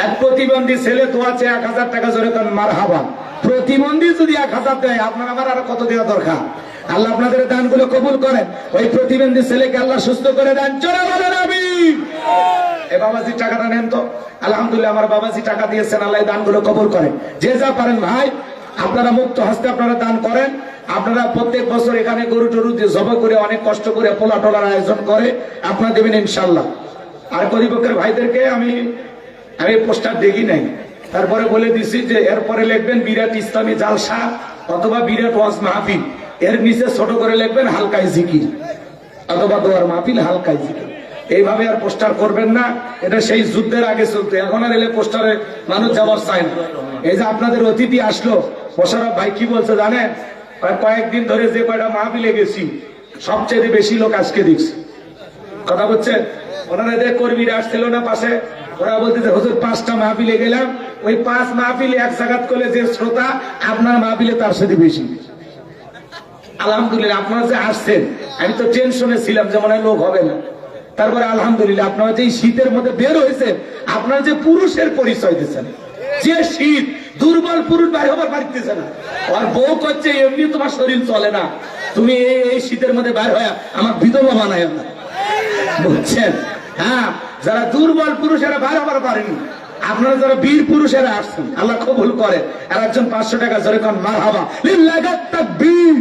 এক প্রতিবন্ধী ছেলে তো আছে 1000 টাকা জোরে কারণ মার হাবা। প্রতিবন্ধী যদি 1000 দেয় আপনার আমার আরো কত দেওয়া দরকার? আল্লাহ আপনাদের দানগুলো কবুল করেন। ওই প্রতিবন্ধী ছেলেকে আল্লাহ সুস্থ করে দেন। জোরে বলেন আমিন। এ বাবাজি টাকাটা নেন তো। আলহামদুলিল্লাহ আমার বাবাজি টাকা দিয়েছেন, আল্লাহ দানগুলো কবুল করেন। যে যা পারেন ভাই আপনারা মুক্ত হস্তে আপনারা দান করেন। আপনারা প্রত্যেক বছর এখানে গরু টরু দিয়ে জবা করে অনেক কষ্ট করে পোলা টোলার আয়োজন করে আপনারা দেবেন ইনশাল্লাহ। আর কর্তৃপক্ষের ভাইদেরকে আমি পোস্টার দেখি নাই, তারপরে বলে দিছি যে এরপরে লিখবেন বিরাট ইসলামী জালসা অথবা বিরাট ওয়াজ মাহফিল, এর নিচে ছোট করে লিখবেন হালকাই জিকির অথবা দোয়ার মাহফিল হালকাই জিকির। এইভাবে আর পোস্টার করবেন না, এটা সেই যুদ্ধের আগে চলতো। এখন আর এলে পোস্টারে মানুষ যাওয়ার চায় না। এই যে আপনাদের অতিথি আসলো মোশাররফ ভাই কি বলছে জানেন? কয়েকদিন ধরে যে কয়টা মাহফিলে গেছি সবচেয়ে বেশি লোক আজকে দেখছি। কথা বলছেন ওনারা যে কর্মীরা আসছিল না পাশে, ওরা বলতেছে হুজুর 5টা মাহফিলে গেলাম, ওই 5 মাহফিলে এক জায়গাত করলে যে শ্রোতা আপনার মাহফিলে তার সাথে বেশি। আলহামদুলিল্লাহ আপনারা যে আসছেন, আমি তো টেনশনে ছিলাম যে মনে হয় লোক হবে না। তারপরে আলহামদুলিল্লাহ আপনারা যে শীতের মধ্যে বের হয়েছে, আপনারা যে পুরুষের পরিচয় দিচ্ছেন। যে শীত, দুর্বল পুরুষ বাইরে হবার পারতেছে না। আর বউ করছে এমনি তোমার শরীর চলে না, তুমি এই শীতের মধ্যে বাইর হয়ে আমার বিধবা বানায় না, বুঝছেন? হ্যাঁ, যারা দুর্বল পুরুষেরা বাইরে হবার পারেনি, আপনারা যারা বীর পুরুষেরা আসছেন আল্লাহ কবুল করে। আর একজন 500 টাকা জোরে কোন মারহাবা লিল্লাহি তাকবীর।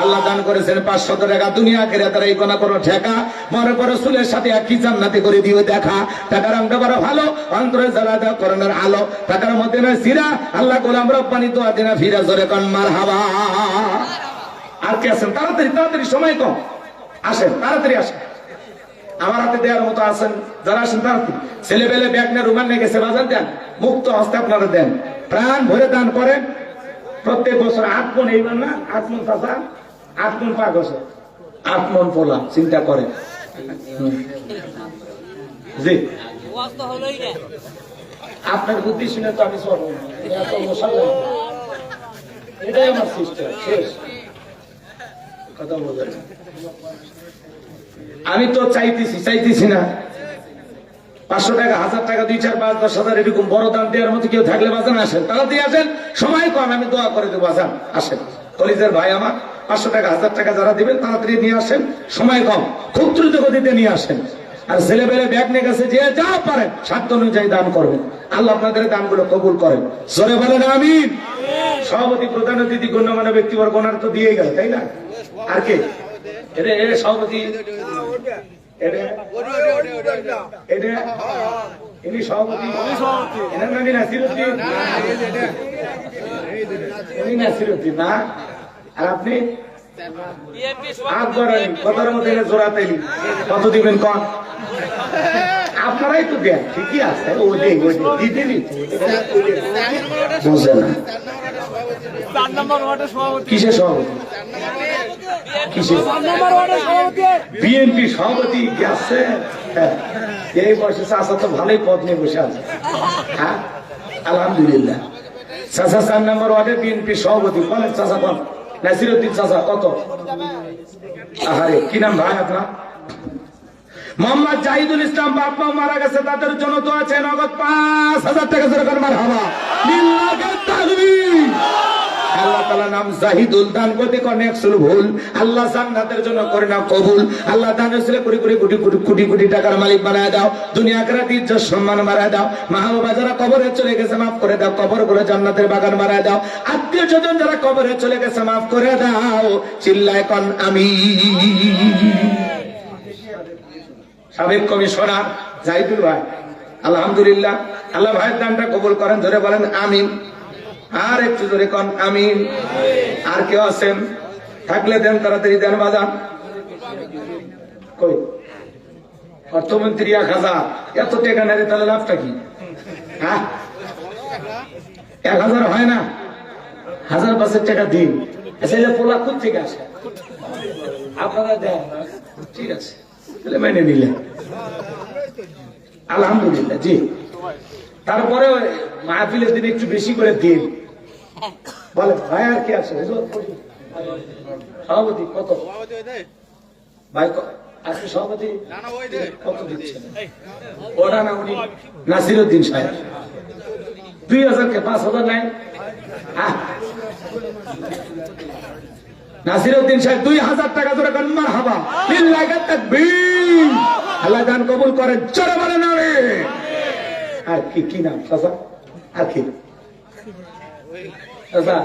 আল্লাহ দান করেছেন 500 টাকা, দুনিয়া আখিরাতের এই কোনা করো ঠেকা, মরে পরে রাসূলের সাথে একই জান্নাতে করে দিও দেখা। টাকার আমটা বড় ভালো, অন্তরে জ্বালা দাও করোনার আলো, টাকার মধ্যে না সিরা। আল্লাহ গোলাম রব্বানি দোয়া দিনা ফিরা জোরে কোন মারহাবা। আর কি আছেন? তাড়াতাড়ি তাড়াতাড়ি, সময় কম, আসেন তাড়াতাড়ি আসেন। আমার হাতে দেওয়ার মতো আছেন যারা আসেন তাড়াতাড়ি। ছেলেবেলে ব্যাগ নিয়ে রুমাল নিয়ে গেছে বাজার দেন, মুক্ত হস্তে আপনারা দেন, প্রাণ ভরে দান করেন। প্রত্যেক বছর 8 মণ, এইবার না 8 মণ চাষা, 8 মণ পাক আছে, 8 মণ পোলা, চিন্তা করেন। জি আপনার বুদ্ধি শুনে তো আমি চলব না, এটাই আমার সিস্টেম শেষ। কথা বলেন আমি তো চাইতেছি না 500 টাকা 1000 টাকা 2 4 5 10 হাজার এরকম বড় দাম দেওয়ার মতো কেউ থাকলে বাজান আসেন, তাড়াতাড়ি আসেন, সময় কম, আমি দোয়া করে দেবো। বাজান আসেন, কলিজের ভাই আমার 500 টাকা 1000 টাকা যারা দিবেন তাড়াতাড়ি নিয়ে আসেন, সময় কম, খুব দ্রুত গতিতে নিয়ে আসেন। আর ছেলেবেলে ব্যাগ নিয়ে গেছে, যে যা পারেন সাধ্য অনুযায়ী দান করবেন। আল্লাহ আপনাদের দানগুলো কবুল করেন, জোরে বলেন আমিন। সভাপতি, প্রধান অতিথি, গণ্যমান্য ব্যক্তিবর্গ ওনারা তো দিয়ে গেল, তাই না? আর কে এটা সভাপতি? ইনি সভাপতি, এনার নাম নাসিরউদ্দিন। ইনি নাসিরউদ্দিন না? আর আপনি কথার মধ্যে জোড়াতেলি কত দিবেন কন? আপনারাই তো দেন, ঠিকই আছে, দিতে বুঝে না কিসের সভাপতি? বিএনপি সভাপতি গেছে, এই বয়সে চাষা তো ভালোই পদ নিয়ে বসে আছে। হ্যাঁ আলহামদুলিল্লাহ। চাষা 4 নম্বর ওয়ার্ডে বিএনপি সভাপতি, বলেন চাষা কন? নাসিরউদ্দিন চাষা কত? আহারে কি নাম ভাই আপনার? মোহাম্মদ জাহিদুল ইসলাম, বাপ মা মারা গেছে, তাদের জন্য তো আছে নগদ 5000 টাকা জোরে করে মারহাবা লিল্লাহি তাকবীর। আল্লাহ তাআলা নাম জাহিদুল, দান করতে কোন একশো ভুল। আল্লাহ জান্নাতের জন্য করে না কবুল। আল্লাহ দান হয়েছিল কোটি কোটি কোটি কোটি কোটি কোটি টাকার মালিক বানায় দাও, দুনিয়া আখিরাতে ইজ্জত সম্মান বাড়ায় দাও। মা বাবা যারা কবরে চলে গেছে মাফ করে দাও, কবর করে জান্নাতের বাগান বানায় দাও। আত্মীয় স্বজন যারা কবরে চলে গেছে মাফ করে দাও, চিল্লায় কোন আমিন। সাবেক কমিশনার জাহিদুল ভাই, আলহামদুলিল্লাহ, আল্লাহ ভাইয়ের দানটা কবুল করেন, ধরে বলেন আমিন। আর একটু জোরে কোন আমিন। আর কেউ আছেন থাকলে দেন, তাড়াতাড়ি দেন বাজান। কই অর্থমন্ত্রী 1000, এত টাকা নেই তাহলে লাভটা কি? হ্যাঁ 1000 হয় না, 1000 টাকা দিন। আচ্ছা পোলা কোথ থেকে আসে? আপনারা দেন, ঠিক আছে তাহলে মেনে নিলেন, আলহামদুলিল্লাহ। জি, তারপরে মাহফিলের দিন একটু বেশি করে দিন। বলে ভাই আর কি আছে? সভাপতি কত ভাই? আজকে সভাপতি কত দিচ্ছেন? ওরা না উনি নাসিরউদ্দিন সাহেব 2000 কে 5000 নাই। নাসিরউদ্দিন সাহেব 2000 টাকা ধরে গান মারহাবা লিল্লাহি তাকবীর। আল্লাহ দান কবুল করে, জোরে বলেন আমিন। আর কি কি নাম চাচা? আর কি চাচা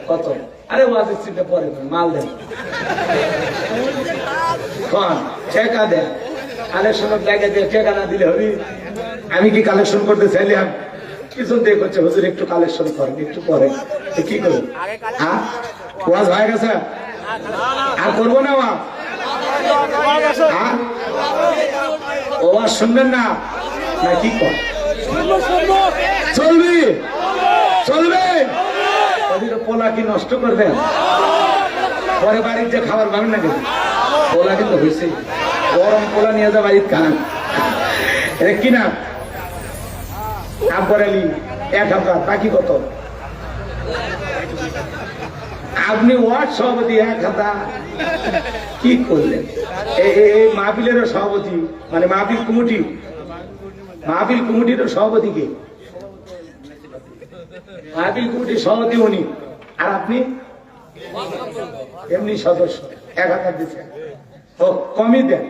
কত? আরে ওয়াজিব সিটে পরে মাল দেন, কোন টাকা দেন, কালেকশনের জায়গা দিয়ে টাকা না দিলে হবে? আমি কি কালেকশন করতে চাইলাম? পিছন দিয়ে করছে হুজুর একটু কালেকশন করেন, একটু পরে কি করুন? হ্যাঁ ওয়াজ হয়ে গেছে, আর করবো না ওয়াজ? ওয়াজ শুনবেন না না কি কর? চলবে চলবে। পোলা কি নষ্ট করবেন? পরে বাড়ির যে খাবার পাবেন না কিন্তু পোলা কিন্তু হয়েছে, গরম পোলা নিয়ে যা বাড়ির খান। এটা কি না? আকবর আলী 1000, বাকি কত? আপনি ওয়ার্ড সভাপতি 1000 কি করলেন? এই মাহফিলেরও সভাপতি, মানে মাহফিল কমিটি, মাহফিল কমিটির সভাপতি কে? মাহফিল কমিটির সভাপতি উনি, আর আপনি এমনি সদস্য। 1000 দিচ্ছেন, ও কমই দেন,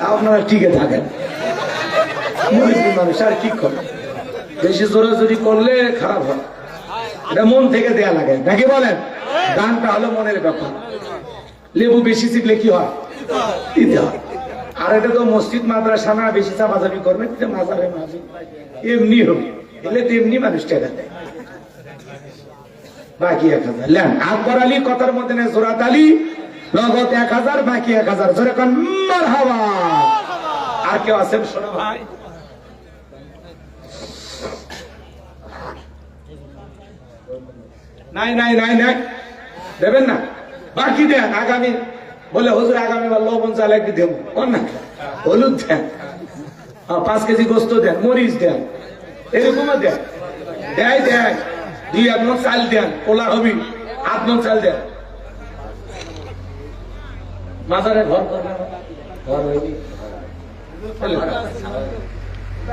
আপনারা টিকে থাকেন। মানুষ আর কি করে? বেশি জোরাজোরি করলে খারাপ হয়, এটা মন থেকে দেয়া লাগে নাকি বলেন? দানটা হলো মনের ব্যাপার। লেবু বেশি চিপলে কি হয়? দিতে হয়। আর এটা তো মসজিদ মাদ্রাসা না, বেশি চাপাচাপি করবেন মাজারে মাঝে এমনি হবে, এলে তো এমনি মানুষ টাকা দেয়। বাকি 1000 লেন। আকবর আলী কথার মধ্যে নেই, জোরাত আলী নগদ 1000, বাকি 1000। জোরে কোন মারহাবা। আর কেউ আছেন শোনো ভাই? নাই নাই নাই নাই, দেবেন না? বাকি দেন আগামী, বলে হুজুর আগামী বার লবণ চাল একটু দেব, না হলুদ দেন, 5 কেজি গোস্ত দেন, মরিচ দেন, এরকম দেন, দেয় দেয় 2 মণ চাল দেন, পোলা হবি 8 মণ চাল দেন। মাজারে ঘর করবেন, ঘর হইবি,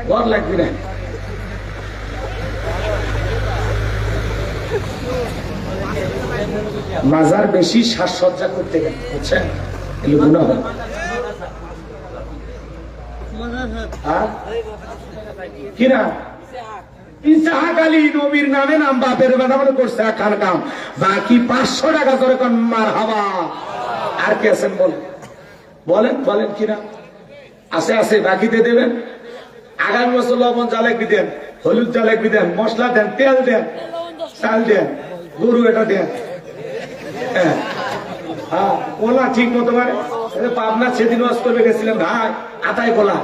ঘর লাগবি না। মাজার বেশি সাজসজ্জা করতে গেলে বুঝছেন এগুলো গুনাহ হয়। কিনা ইসহাক আলী নবীর নামে নাম, বাপের বেটা করছে খান কাম, বাকি 500 টাকা করে কোন মারহাবা। আর কে আছেন বলেন? বলেন বলেন কিনা? আছে আছে, বাকিতে দেবেন। আগামী বছর লবণ জালেক দেন, হলুদ জালেক দেন, মশলা দেন, তেল দেন, চাল দেন, গরু এটা দেন। হ্যাঁ পোলা ঠিক মতো মানে পাবনা সেদিন ওয়াজ করবে গেছিলাম ভাই, আতাই পোলা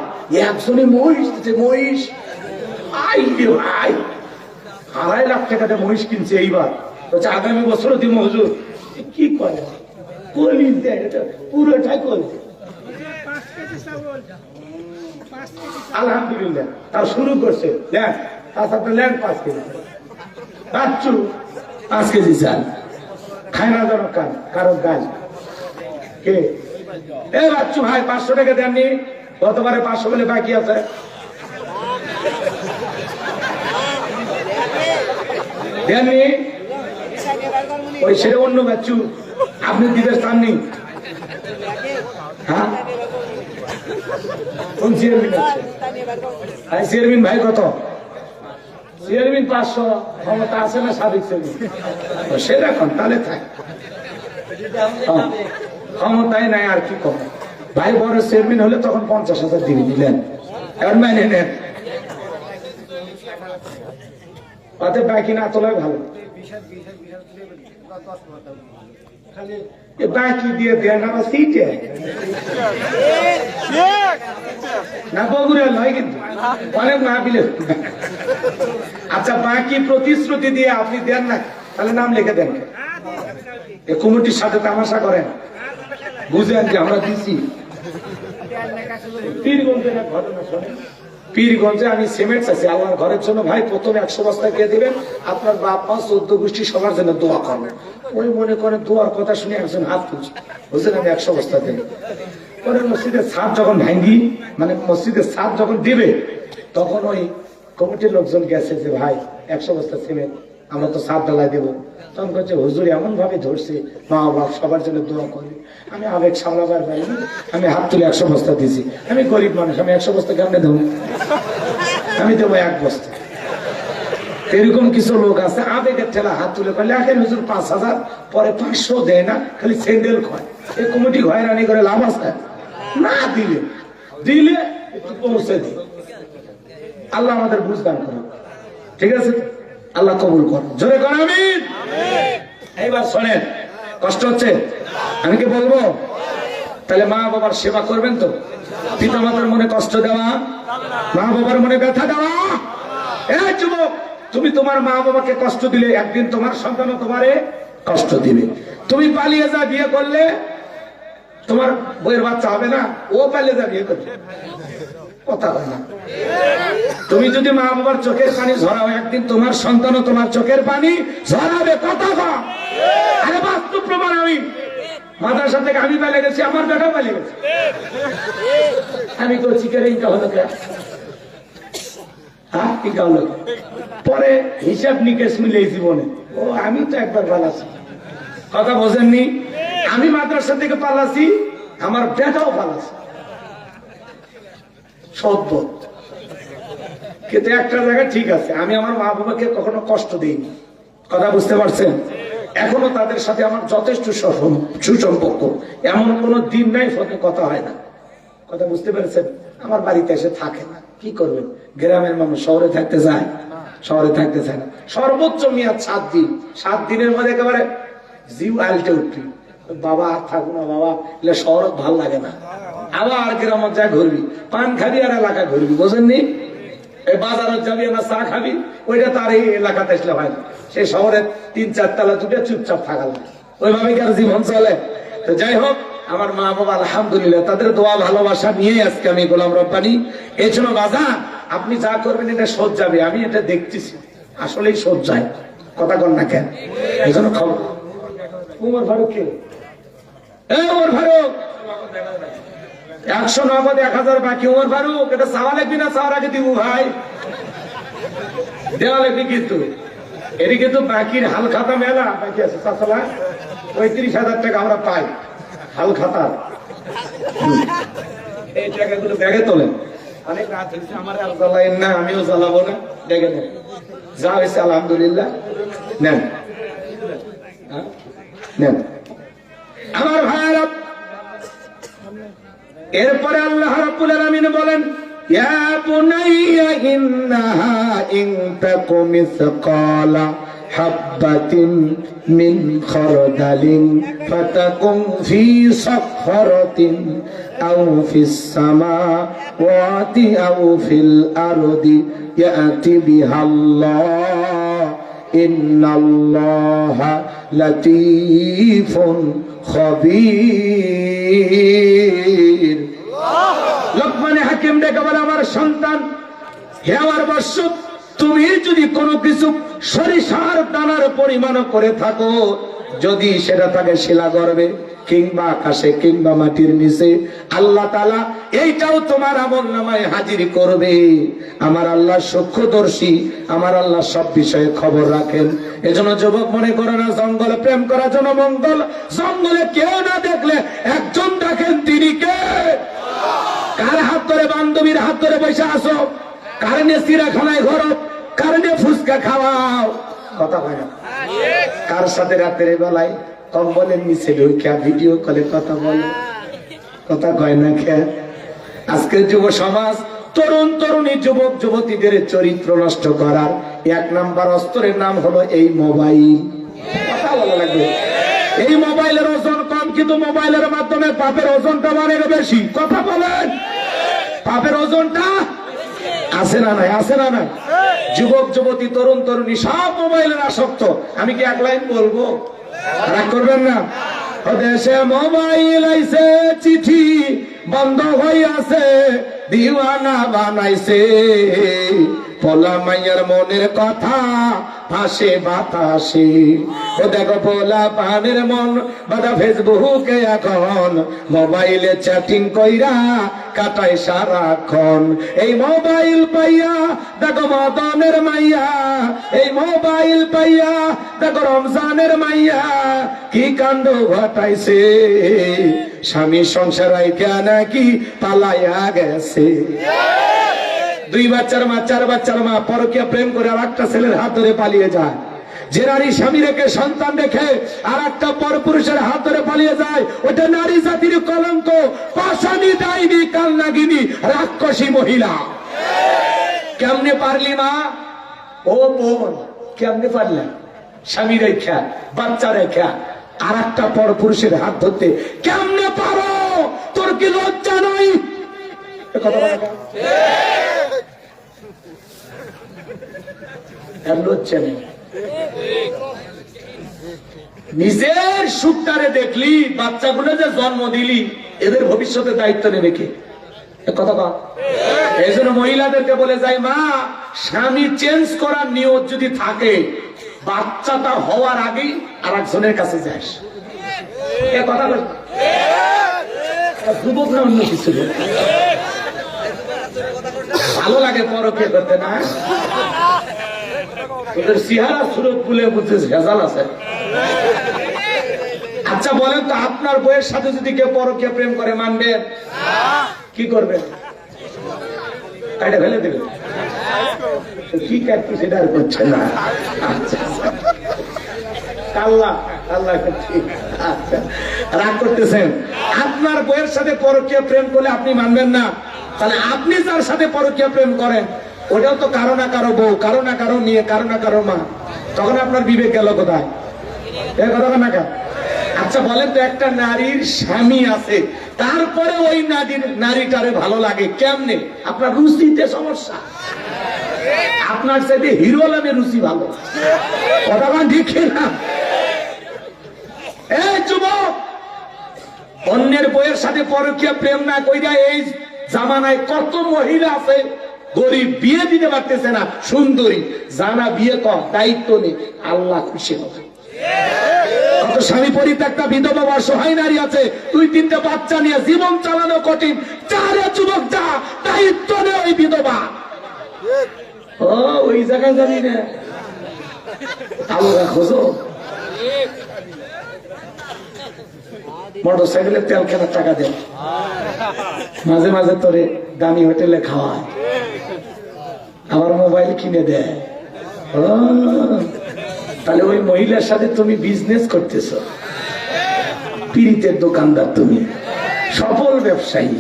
একজনে মহিষ দিচ্ছে, মহিষ ভাই 2.5 লাখ টাকাতে মহিষ কিনছে এইবার, বলছে আগামী বছরও দিব হুজুর। কি করে কলিজ দেয়, এটা পুরোটাই কলিজ। আলহামদুলিল্লাহ তাও শুরু করছে, দেন তাছাড়া লেন 5 কেজি বাচ্চু, 5 কেজি চাল খায় না যেন কারো গাছ কে? এ বাচ্চু ভাই 500 টাকা দেননি? গতবারে 500 বলে বাকি আছে, দেননি? ওই সেটা অন্য বাচ্চু আপনি দিতে চাননি? হ্যাঁ কোন চেয়ারম্যান আছে? চেয়ারম্যান ভাই কত? চেয়ারম্যান 500, ক্ষমতা আছে না সাবেক চেয়ারম্যান? সেটা এখন তাহলে থাক, ক্ষমতায় নাই আর কি কম। ভাই বড় চেয়ারম্যান হলে তখন 50,000 দিয়ে দিলেন, এবার মেনে নেন। অত বাকি না তোলাই ভালো, বাকি দিয়ে দেন আমার সিটে না বগুড়া নয় কিন্তু অনেক না দিলে। আচ্ছা বাকি প্রতিশ্রুতি দিয়ে আপনি দেন না, তাহলে নাম লিখে দেন। এই কমিটির সাথে তামাশা করেন, বুঝেন যে আমরা দিচ্ছি। পীরগঞ্জের এক ঘটনা শোনেন। পীরগঞ্জে আমি সিমেন্ট চাইছি আল্লাহর ঘরের জন্য, ভাই প্রথমে 100 বস্তা কে দিবেন, আপনার বাপ মা 14 গোষ্ঠী সবার জন্য দোয়া করবেন। ওই মনে করে দোয়ার কথা শুনে একজন হাত তুলছে, বুঝলেন আমি 100 বস্তা দিই। পরে মসজিদের ছাদ যখন ভাঙ্গি, মানে মসজিদের ছাদ যখন দিবে, তখন ওই কমিটির লোকজন গেছে যে ভাই 100 বস্তা সিমেন্ট আমরা তো ছাদ ডালাই দেবো। তখন করছে হুজুর এমন ভাবে ধরছে, মা বাপ সবার জন্য দোয়া করি। আমি আবেগ সামলাবার পারিনি, আমি হাত তুলে 100 বস্তা দিয়েছি। আমি গরিব মানুষ, আমি 100 বস্তা কেমনে দেবো? আমি দেবো 1 বস্তা। এরকম কিছু লোক আছে আবেগের ঠেলা হাত তুলে করলে এখন হুজুর 5,000, পরে 500 দেয় না, খালি স্যান্ডেল খায়। এই কমিটি হয়রানি করে লাভ আছে না? দিলে দিলে একটু পৌঁছে দিই। আল্লাহ আমাদের বুঝদান করে, ঠিক আছে? আল্লাহ কবুল কর, জোরে কর আমিন। এইবার শোনেন, কষ্ট হচ্ছে আমি কি বলবো? তাহলে মা বাবার সেবা করবেন তো? পিতা মাতার মনে কষ্ট দেওয়া, মা বাবার মনে ব্যথা দেওয়া। এই যুবক, তুমি তোমার মা বাবাকে কষ্ট দিলে একদিন তোমার সন্তানও তোমারে কষ্ট দিবে। তুমি পালিয়ে যা বিয়ে করলে তোমার বইয়ের বাচ্চা হবে না, ও পালিয়ে যা বিয়ে করবে, কথা হয় না। তুমি যদি মা বাবার চোখের পানি ঝরাও, একদিন তোমার সন্তানও তোমার চোখের পানি ঝরাবে, কথা কয়। আরে বাস্তব প্রমাণ। আমি মাদ্রাসা থেকে আমি পালিয়ে গেছি, আমার বেটাও পালিয়ে গেছে। আমি তো চিকের ইনকা হলো কে? হ্যাঁ ইনকা হলো। পরে হিসাব নিকেশ মিলে জীবনে, ও আমি তো একবার পালাছি, কথা বোঝেননি? আমি মাদ্রাসা থেকে পালাছি, আমার বেটাও পালাছে, সদ্য। কিন্তু একটা জায়গায় ঠিক আছে, আমি আমার মা বাবাকে কখনো কষ্ট দিইনি, কথা বুঝতে পারছেন? এখনো তাদের সাথে আমার যথেষ্ট সুসম্পর্ক, এমন কোন দিন নাই ফোনে কথা হয় না, কথা বুঝতে পেরেছেন? আমার বাড়িতে এসে থাকে না, কি করবেন? গ্রামের মানুষ শহরে থাকতে যায়, শহরে থাকতে চায় না। সর্বোচ্চ মেয়াদ 7 দিন, 7 দিনের মধ্যে একেবারে জিউ আলটে উঠবি, বাবা আর থাকবো না বাবা, এলে শহর ভাল লাগে না। আবার গ্রামত যা ঘুরবি, পান খাবি আর এলাকা ঘুরবি, বোঝেননি? এই বাজারত যাবি না চা খাবি, ওইটা তার এই এলাকাতে আসলে হয় না। সেই শহরে 3-4 তলা দুটো চুপচাপ থাকা লাগে, ওইভাবে কার জীবন চলে। তো যাই হোক, আমার মা বাবা আলহামদুলিল্লাহ তাদের দোয়া ভালোবাসা নিয়ে আজকে আমি গোলাম রব্বানী। এই জন্য বাজার আপনি যা করবেন এটা শোধ যাবে, আমি এটা দেখতেছি, আসলেই শোধ যায়, কথা কন না কেন? এই জন্য খবর। উমর ফারুক কে? উমর ফারুক 100 নগদ 1000 বাকি। উমর ফারুক এটা চাওয়া লাগবি না? চাওয়ার আগে দিব ভাই, দেওয়া লাগবে কিন্তু। এটি কিন্তু বাকির হাল খাতা মেলা বাকি আছে, 35,000 টাকা আমরা পাই হাল খাতা। এই টাকাগুলো ব্যাগে তোলেন, অনেক রাত হয়েছে, আমার আর জ্বালাইন না, আমিও জ্বালাবো না, দেখে নেন যা হয়েছে আলহামদুলিল্লাহ। নেন নেন আমার ভাইরা। এরপরে আল্লাহ রাব্বুল আলামিন বলেন, ইয়া বুনাইয়া ইন্নাহা ইন তাকু মিসকালা হাববাতিন মিন খারদালিন ফাতাকুম ফি সাখরাতিন আও ফিস সামাওয়াতি আও ফিল আরদি ইয়াতি বিহাল্লাহ ইন্নাল্লাহা লাতীফুন খবীর। লোকমানে হাকিম ডেকে বলে, আমার সন্তান, হে আমার বৎস, তুমি যদি কোনো কিছু সরিষার দানার পরিমাণ করে থাকো, যদি সেটা থাকে শিলা গর্ভে, কিংবা আকাশে কিংবা মাটির নিচে, আল্লাহ তাআলা এইটাও তোমার আমলনামায় হাজির করবে। আমার আল্লাহ সূক্ষ্মদর্শী, আমার আল্লাহ সব বিষয়ে খবর রাখেন। এজন্য যুবক মনে করো না জঙ্গলে প্রেম করার জন্য মঙ্গল, জঙ্গলে কেউ না দেখলে একজন দেখেন, তিনি কে? কার হাত ধরে বান্ধবীর হাত ধরে বসে আসো, কার নিয়ে চিড়াখানায় ঘরো, কার নিয়ে ফুচকা খাওয়াও, কথা হয় না? কার সাথে রাতের বেলায় কম্বলের নিচে ঢুকিয়া ভিডিও কলে কথা বলে, কথা কয় না? কে? আজকের যুব সমাজ তরুণ তরুণী যুবক যুবতীদের চরিত্র নষ্ট করার 1 নাম্বার অস্ত্রের নাম হলো এই মোবাইল। কথা বলা লাগবে। এই মোবাইলের ওজন কম, কিন্তু মোবাইলের মাধ্যমে পাপের ওজনটা অনেক বেশি। কথা বলেন, পাপের ওজনটা আছে না নাই? আছে না নাই? যুবক যুবতী তরুণ তরুণী সব মোবাইলের আসক্ত। আমি কি এক লাইন বলবো? রাগ করবেন না? দেশে মোবাইল আইছে, চিঠি বন্ধ হইয়াছে, দিওয়ানা বানাইছে, পোলা মাইয়ার মনের কথা ভাসে বাতাসে। ও দেখো পোলা পানের মন বাদা ফেসবুকে এখন মোবাইলে চ্যাটিং কইরা কাটায় সারাক্ষণ। এই মোবাইল পাইয়া দেখো মদনের মাইয়া, এই মোবাইল পাইয়া দেখো রমজানের মাইয়া কি কাণ্ড ঘটাইছে, স্বামী সংসার আইকা নাকি পালাইয়া গেছে। 2 বাচ্চার মা, 4 বাচ্চার মা পরকীয়া প্রেম করে আর একটা ছেলের হাত ধরে পালিয়ে যায়। যে নারী স্বামী রেখে সন্তান রেখে আর একটা পরপুরুষের হাত ধরে পালিয়ে যায়, ওটা নারী জাতির কলঙ্ক, পাষাণী, ডাইনি, কালনাগিনী, রাক্ষসী মহিলা। কেমনে পারলি মা? ও বোন, কেমনে পারলেন? স্বামী রেখা বাচ্চা রেখা আর একটা পরপুরুষের হাত ধরতে কেমনে পারো? তোর কি লজ্জা নাই? কথা বলা লজ্জা নেই? নিজের সুখটারে দেখলি, বাচ্চাগুলো যে জন্ম দিলি, এদের ভবিষ্যতের দায়িত্ব নেবে কে? কথা কর। এই জন্য মহিলাদেরকে বলে যায়, মা স্বামী চেঞ্জ করার নিয়ত যদি থাকে, বাচ্চাটা হওয়ার আগেই আর একজনের কাছে যাস। কথা বল, যুবক না অন্য কিছু ভালো লাগে পরকে করতে না? তোদের চেহারা সুরত বলে বুঝছিস ভেজাল আছে। আচ্ছা বলেন তো, আপনার বইয়ের সাথে যদি কেউ পরকে প্রেম করে মানবে? কি করবে? কাটে ফেলে দেবে। কি কাটবে সেটা আর করছে না। আচ্ছা কাল্লা কাল্লা, ঠিক। আচ্ছা রাগ করতেছেন? আপনার বইয়ের সাথে পরকীয়া প্রেম করলে আপনি মানবেন না? তাহলে আপনি যার সাথে পরকীয়া প্রেম করেন, ওটাও তো কারো না কারো বউ, কারো না কারো মেয়ে, কারো না কারো মা। তখন আপনার বিবেক গেল কোথায়? কথা না কা? আচ্ছা বলেন তো, একটা নারীর স্বামী আছে, তারপরে ওই নারীটারে ভালো লাগে কেমনে? আপনার রুচিতে সমস্যা। আপনার সাথে হিরো আলমের রুচি ভালো। কথা ঠিক না? এই যুবক, অন্যের বইয়ের সাথে পরকীয়া প্রেম না কইরা এই জামানায় কত মহিলা আছে গরিব, বিয়ে দিতে পারতেছে না, সুন্দরী, জানা বিয়ে কম, দায়িত্ব নেই, আল্লাহ খুশি হবে। কত স্বামী পরিত্যক্তা বিধবা অসহায় নারী আছে, 2-3টে বাচ্চা নিয়ে জীবন চালানো কঠিন। চারে যুবক যা দায়িত্ব নেই ওই বিধবা। ও ওই জায়গায় জানি না, আল্লাহ খোঁজো। মোটর সাইকেলের তেল কেনার টাকা দেয়, মাঝে মাঝে তোরে দামি হোটেলে খাওয়ায়, আবার মোবাইল কিনে দেয়। তাহলে ওই মহিলার সাথে তুমি বিজনেস করতেছ, পিরিতের দোকানদার তুমি, সফল ব্যবসায়ী,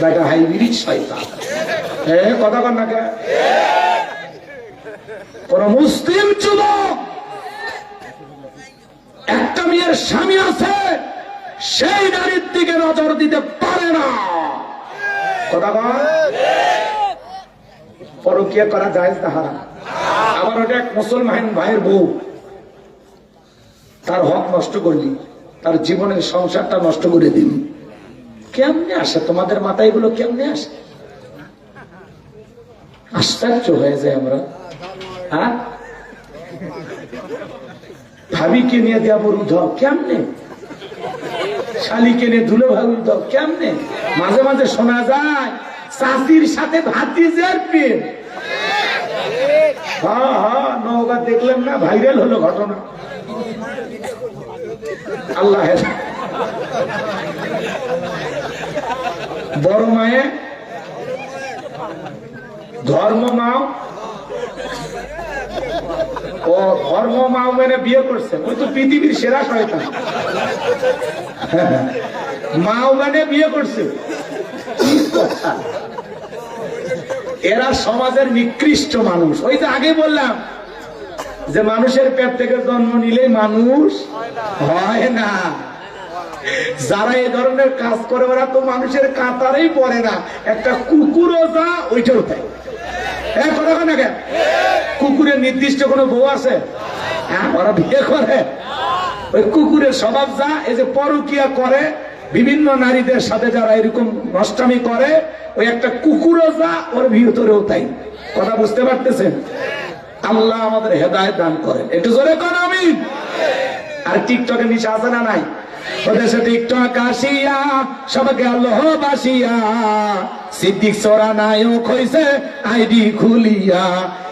একটা হাইব্রিড শয়তান। কথা কর না কে? কোন মুসলিম যুবক একটা মেয়ের স্বামী আছে, সেই নারীর দিকে নজর দিতে পারে না। কথা কর। পরকীয়া করা যায় না হারাম। আবার ওটা এক মুসলমান ভাইয়ের বউ, তার হক নষ্ট করলি, তার জীবনের সংসারটা নষ্ট করে দিলি। কেমনে আসে তোমাদের মাথায় এগুলো? কেমনে আসে? আশ্চর্য হয়ে যায় আমরা। হ্যাঁ, ভাবিকে নিয়ে দেব রুধ কেমনে? শালিকে নিয়ে ধুলো ভাবি দাও কেমনে? মাঝে মাঝে শোনা যায় চাষির সাথে ভাতিজার প্রেম। হ্যাঁ হ্যাঁ, নওগাঁ দেখলেন না, ভাইরাল হলো ঘটনা। আল্লাহ বড় মায়ে ধর্ম মাও, ও ধর্ম মাও মেনে বিয়ে করছে, ওই তো পৃথিবীর সেরা শয়তান। মাও মেনে বিয়ে করছে, এরা সমাজের নিকৃষ্ট মানুষ। ওই যে আগে বললাম যে মানুষের পেট থেকে জন্ম নিলেই মানুষ হয় না। যারা এই ধরনের কাজ করে ওরা তো মানুষের কাতারেই পড়ে না। একটা কুকুরও যা ওইটাও তাই। কুকুরের নির্দিষ্ট কোনো বউ আছে? ওরা বিয়ে করে। ওই কুকুরের স্বভাব যা, এই যে পরকিয়া করে বিভিন্ন নারীদের সাথে, যারা এরকম নষ্টামি করে, ওই একটা কুকুরও যা ওর ভিতরেও তাই। কথা বুঝতে পারতেছেন? আল্লাহ আমাদের হেদায়েত দান করেন। একটু জোরে কর আমিন। আর টিকটকের নিচে আছে না নাই? ওদেশে টিকটক আসিয়া সব গেল বাসিয়া, সিদ্দিক সোরা নায়ক হইছে আইডি খুলিয়া,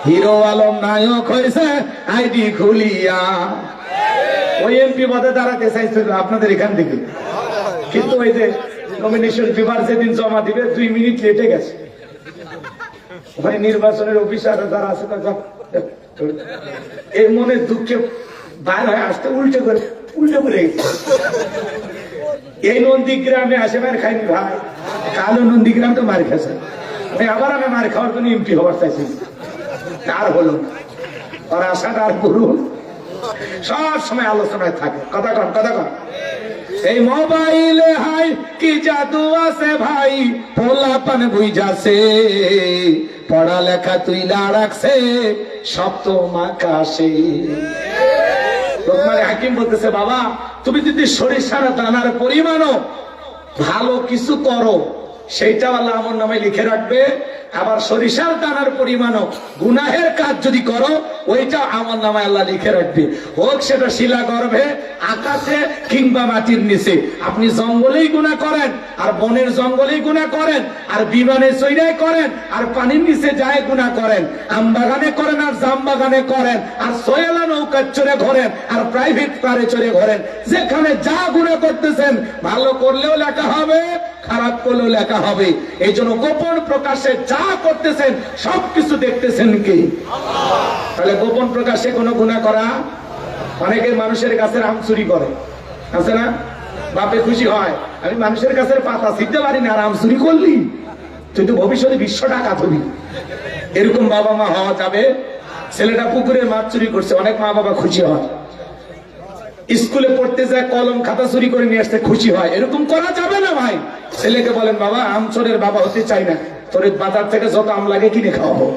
হিরো আলম নায়ক হইছে আইডি খুলিয়া। ওই এমপি পদে দাঁড়াতে চাইছিল আপনাদের এখান থেকে, কিন্তু ওই যে নমিনেশন পেপার যেদিন জমা দিবে 2 মিনিট লেটে গেছে। ওই নির্বাচনের অফিসার যারা আছে এই মনে দুঃখে বাইর হয়ে আসতে উল্টে করে গেছে। এই নন্দীগ্রামে আসে মার খাইনি ভাই, কালো নন্দীগ্রাম তো মার খেয়েছে। আবার আমি মার খাওয়ার জন্য এমপি হওয়ার চাইছি, আর হলো আর আশাটা আর করুন। সব সময় আলোচনায় থাকে। কথা কন, কথা কন। এই মোবাইলে হাই কি জাদু আছে ভাই, পোলাপান বুঝাছে, পড়ালেখা তুইলা রাখছে সপ্তমাকাশে। লোকমান হাকিম বলতেছে, বাবা তুমি যদি সরিষার দানার পরিমাণও ভালো কিছু করো, সেইটা আল্লাহ আমল নামায় লিখে রাখবে। আবার সরিষার দানার পরিমাণও গুনাহের কাজ যদি করো, ওইটা আমল নামায় আল্লাহ লিখে রাখবে। হোক সেটা শিলা গর্ভে, আকাশে কিংবা মাটির নিচে। আপনি জঙ্গলেই গুনাহ করেন, আর বনের জঙ্গলেই গুনাহ করেন, আর বিমানে চৈরাই করেন, আর পানির নিচে যায় গুনাহ করেন, আম বাগানে করেন আর জাম বাগানে করেন, আর সোয়েলা নৌকা চড়ে ঘোরেন, আর প্রাইভেট কারে চড়ে ঘোরেন, যেখানে যা গুনাহ করতেছেন, ভালো করলেও লেখা হবে, খারাপ করলেও লেখা হবে। এই জন্য গোপন প্রকাশে যা করতেছেন সবকিছু দেখতেছেন কি? তাহলে গোপন প্রকাশে কোনো গুনাহ করা। অনেকে মানুষের গাছের আম চুরি করে, আছে না? বাপে খুশি হয়, আমি মানুষের গাছের পাতা ছিঁড়তে পারি না, আর আম চুরি করলি, তুই তো ভবিষ্যতে 20 টাকা হবি। এরকম বাবা মা হওয়া যাবে? ছেলেটা পুকুরের মাছ চুরি করছে, অনেক মা বাবা খুশি হয়। স্কুলে পড়তে যায় কলম খাতা চুরি করে নিয়ে আসতে খুশি হয়। এরকম করা যাবে না ভাই। ছেলেকে বলেন, বাবা আম চোরের বাবা হতে চাই না, তোর বাজার থেকে যত আম লাগে কিনে খাওয়াবো,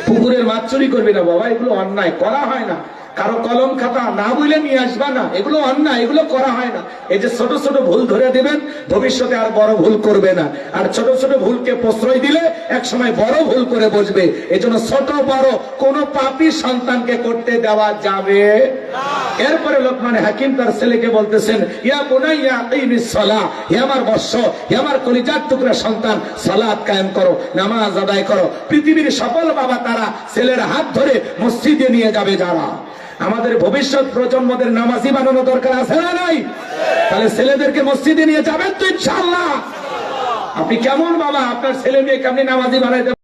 পুকুরের মাছ চুরি করবি না বাবা, এগুলো অন্যায়, করা হয় না। কারো কলম খাতা না বলে নিয়ে আসবা না, এগুলো অন্যায়, এগুলো করা হয় না। এই যে ছোট ছোট ভুল ধরে দিবেন, ভবিষ্যতে আর বড় ভুল করবে না। আর ছোট ছোট ভুলকে প্রশ্রয় দিলে এক সময় বড় ভুল করে বসবে। এই জন্য ছোট বড় কোন পাপী সন্তানকে করতে দেওয়া যাবে না। এরপরে লোকমান হাকিম তার ছেলেকে বলতেছেন, ইয়া বুনাইয়া আকিমিস সালাহ, হে আমার বৎস, হে আমার কলিজার টুকরা সন্তান, সালাত কায়েম করো, নামাজ আদায় করো। পৃথিবীর সফল বাবা তারা ছেলের হাত ধরে মসজিদে নিয়ে যাবে যারা। আমাদের ভবিষ্যৎ প্রজন্মদের নামাজি বানানো দরকার আছে না নাই? তাহলে ছেলেদেরকে মসজিদে নিয়ে যাবেন তো ইনশাআল্লাহ। আপনি কেমন বাবা, আপনার ছেলে মেয়ে কেমনি নামাজি বানাইতে